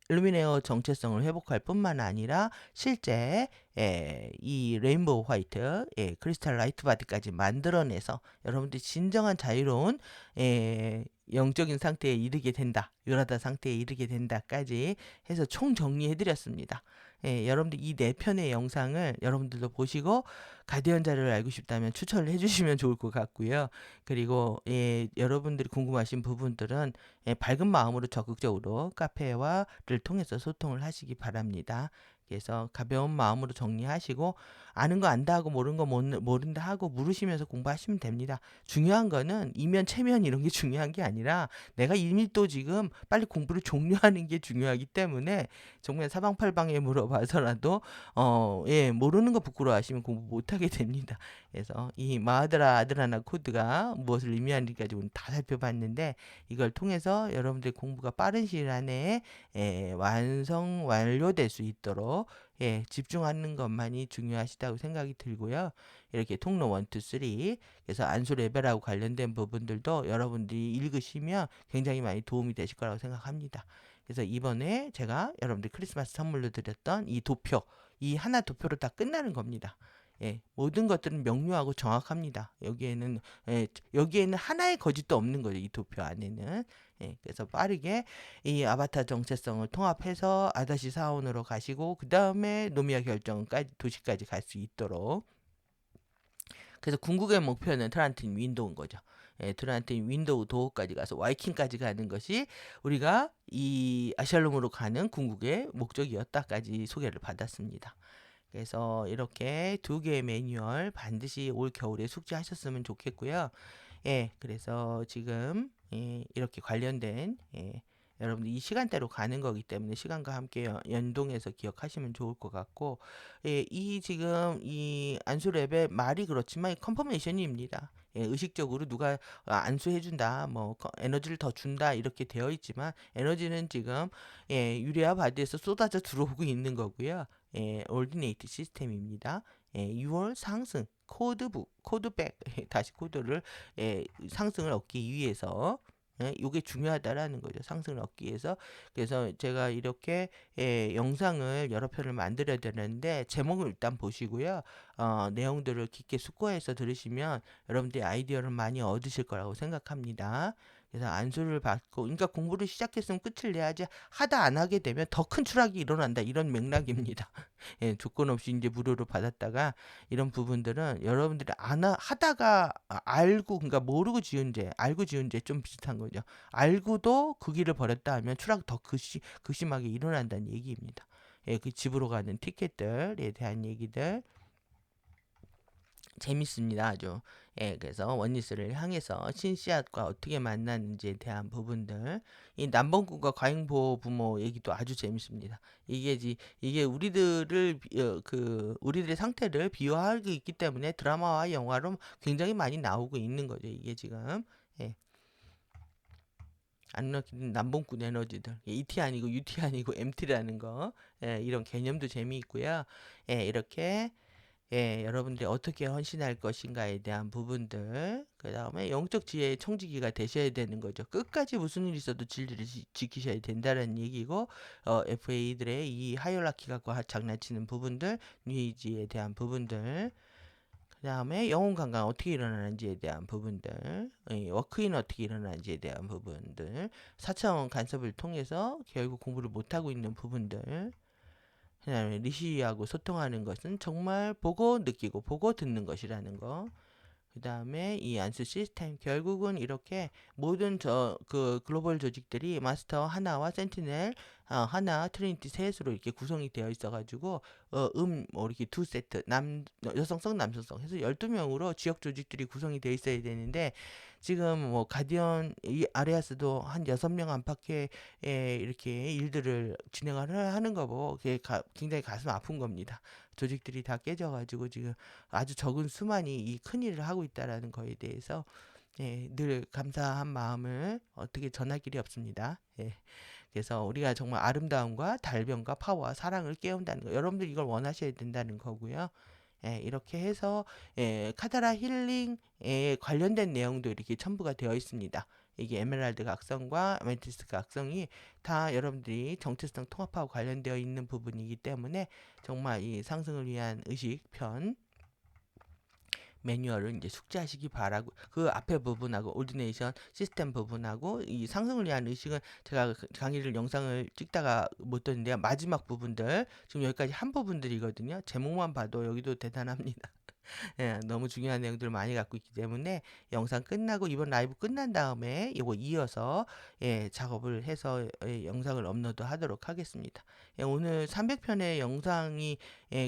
일루미네어 정체성을 회복할 뿐만 아니라 실제 이 레인보우 화이트, 크리스탈 라이트 바디까지 만들어내서 여러분들이 진정한 자유로운 영적인 상태에 이르게 된다. 유라다 상태에 이르게 된다까지 해서 총 정리해드렸습니다. 여러분들 이 네 편의 영상을 여러분들도 보시고 가디언 자료를 알고 싶다면 추천을 해주시면 좋을 것 같고요. 그리고 여러분들이 궁금하신 부분들은 밝은 마음으로 적극적으로 카페와를 통해서 소통을 하시기 바랍니다. 그래서 가벼운 마음으로 정리하시고 아는 거 안다 하고 모르는 거 모른다 하고 물으시면서 공부하시면 됩니다. 중요한 거는 이면 체면 이런 게 중요한 게 아니라 내가 이미 또 지금 빨리 공부를 종료하는 게 중요하기 때문에 정말 사방팔방에 물어봐서라도 모르는 거 부끄러워하시면 공부 못하게 됩니다. 그래서 이 마하드라 아드라나 코드가 무엇을 의미하는지까지 오늘 다 살펴봤는데 이걸 통해서 여러분들 공부가 빠른 시일 안에 완료될 수 있도록 집중하는 것만이 중요하시다고 생각이 들고요. 이렇게 통로 1, 2, 3 그래서 안수 레벨하고 관련된 부분들도 여러분들이 읽으시면 굉장히 많이 도움이 되실 거라고 생각합니다. 그래서 이번에 제가 여러분들 크리스마스 선물로 드렸던 이 도표, 이 하나 도표로 다 끝나는 겁니다. 모든 것들은 명료하고 정확합니다. 여기에는 하나의 거짓도 없는 거죠. 이 도표 안에는. 그래서 빠르게 이 아바타 정체성을 통합해서 아다시 사원으로 가시고 그 다음에 노미아 결정까지 도시까지 갈 수 있도록. 그래서 궁극의 목표는 트란틴 윈도우인 거죠. 트란틴 윈도우 도어까지 가서 와이킹까지 가는 것이 우리가 이 아샬롬으로 가는 궁극의 목적이었다까지 소개를 받았습니다. 그래서 이렇게 두 개의 매뉴얼 반드시 올 겨울에 숙지하셨으면 좋겠고요. 그래서 지금 이렇게 관련된 여러분들 이 시간대로 가는 거기 때문에 시간과 함께 연동해서 기억하시면 좋을 것 같고 이 지금 이 안수랩의 말이 그렇지만 컨퍼메이션입니다. 의식적으로 누가 안수해준다, 뭐 에너지를 더 준다 이렇게 되어 있지만 에너지는 지금 유리아 바디에서 쏟아져 들어오고 있는 거고요. 올디네이트 시스템입니다. 6월 상승 코드백 다시 코드를 상승을 얻기 위해서 이게 중요하다라는 거죠. 상승을 얻기 위해서. 그래서 제가 이렇게 영상을 여러 편을 만들어야 되는데 제목을 일단 보시고요. 내용들을 깊게 숙고해서 들으시면 여러분들이 아이디어를 많이 얻으실 거라고 생각합니다. 그래서 안수를 받고, 그러니까 공부를 시작했으면 끝을 내야지 하다 안 하게 되면 더 큰 추락이 일어난다. 이런 맥락입니다. 예, 조건 없이 이제 무료로 받았다가 이런 부분들은 여러분들이 하다가 알고, 그러니까 모르고 지은 죄, 알고 지은 죄 좀 비슷한 거죠. 알고도 그 길을 버렸다 하면 추락 더 극심하게 일어난다는 얘기입니다. 예, 그 집으로 가는 티켓들에 대한 얘기들. 재밌습니다, 아주. 예, 그래서 원리스를 향해서 신씨앗과 어떻게 만났는지에 대한 부분들, 이 남봉꾼과 과잉보호 부모 얘기도 아주 재밌습니다. 이게 우리들의 상태를 비유하고 있기 때문에 드라마와 영화로 굉장히 많이 나오고 있는 거죠, 이게 지금. 예. 안 넣히는 남봉꾼 에너지들, ET 아니고 UT 아니고 MT라는 거, 예, 이런 개념도 재미있고요. 예, 이렇게 여러분들이 어떻게 헌신할 것인가에 대한 부분들, 그 다음에 영적 지혜의 청지기가 되셔야 되는 거죠. 끝까지 무슨 일이 있어도 진리를 지키셔야 된다는 얘기고, FA들의 이 하이어라키가 장난치는 부분들, 뉴에이지에 대한 부분들, 그 다음에 영혼 강강 어떻게 일어나는지에 대한 부분들, 워크인 어떻게 일어나는지에 대한 부분들, 4차원 간섭을 통해서 결국 공부를 못하고 있는 부분들, 그다음에 리시하고 소통하는 것은 정말 보고 느끼고 보고 듣는 것이라는 거. 그다음에 이 안수 시스템, 결국은 이렇게 모든 그 글로벌 조직들이 마스터 하나와 센티넬 하나, 트리니티 셋으로 이렇게 구성이 되어 있어가지고 뭐 이렇게 두 세트, 여성성 남성성 해서 12명으로 지역 조직들이 구성이 되어 있어야 되는데, 지금 뭐 가디언 이 아레아스도 한 6명 안팎의 이렇게 일들을 진행을 하는 거 보고 그게 굉장히 가슴 아픈 겁니다. 조직들이 다 깨져가지고 지금 아주 적은 수만이 이 큰일을 하고 있다라는 거에 대해서, 늘 감사한 마음을 어떻게 전할 길이 없습니다. 예. 그래서 우리가 정말 아름다움과 달변과 파워와 사랑을 깨운다는 거, 여러분들 이걸 원하셔야 된다는 거고요. 예, 이렇게 해서 카타라 힐링에 관련된 내용도 이렇게 첨부가 되어 있습니다. 이게 에메랄드 각성과 아메티스트 각성이 다 여러분들이 정체성 통합하고 관련되어 있는 부분이기 때문에 정말 이 상승을 위한 의식편 매뉴얼을 이제 숙지하시기 바라고, 그 앞에 부분하고 오디네이션 시스템 부분하고 이 상승을 위한 의식은 제가 강의를 영상을 찍다가 못 듣는데요. 마지막 부분들 지금 여기까지 한 부분들이거든요. 제목만 봐도 여기도 대단합니다. 예, 너무 중요한 내용들을 많이 갖고 있기 때문에 영상 끝나고 이번 라이브 끝난 다음에 이거 이어서 작업을 해서 영상을 업로드 하도록 하겠습니다. 오늘 300편의 영상이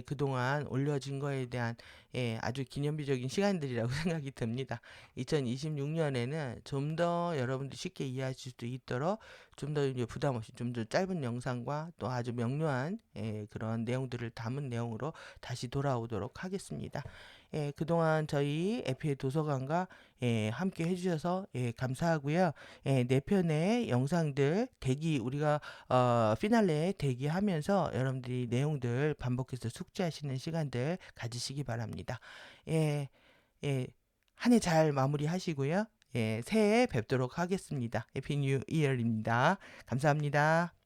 그동안 올려진 거에 대한 아주 기념비적인 시간들이라고 생각이 듭니다. 2026년에는 좀 더 여러분들 쉽게 이해하실 수 있도록 좀 더 부담 없이 좀 더 짧은 영상과 또 아주 명료한 그런 내용들을 담은 내용으로 다시 돌아오도록 하겠습니다. 그동안 저희 에피의 도서관과 함께 해주셔서 감사하고요. 네 편의 영상들 우리가 피날레 대기하면서 여러분들이 내용들 반복해서 숙지하시는 시간들 가지시기 바랍니다. 예, 한 해 잘 마무리하시고요. 새해에 뵙도록 하겠습니다. 해피 뉴 이어입니다. 감사합니다.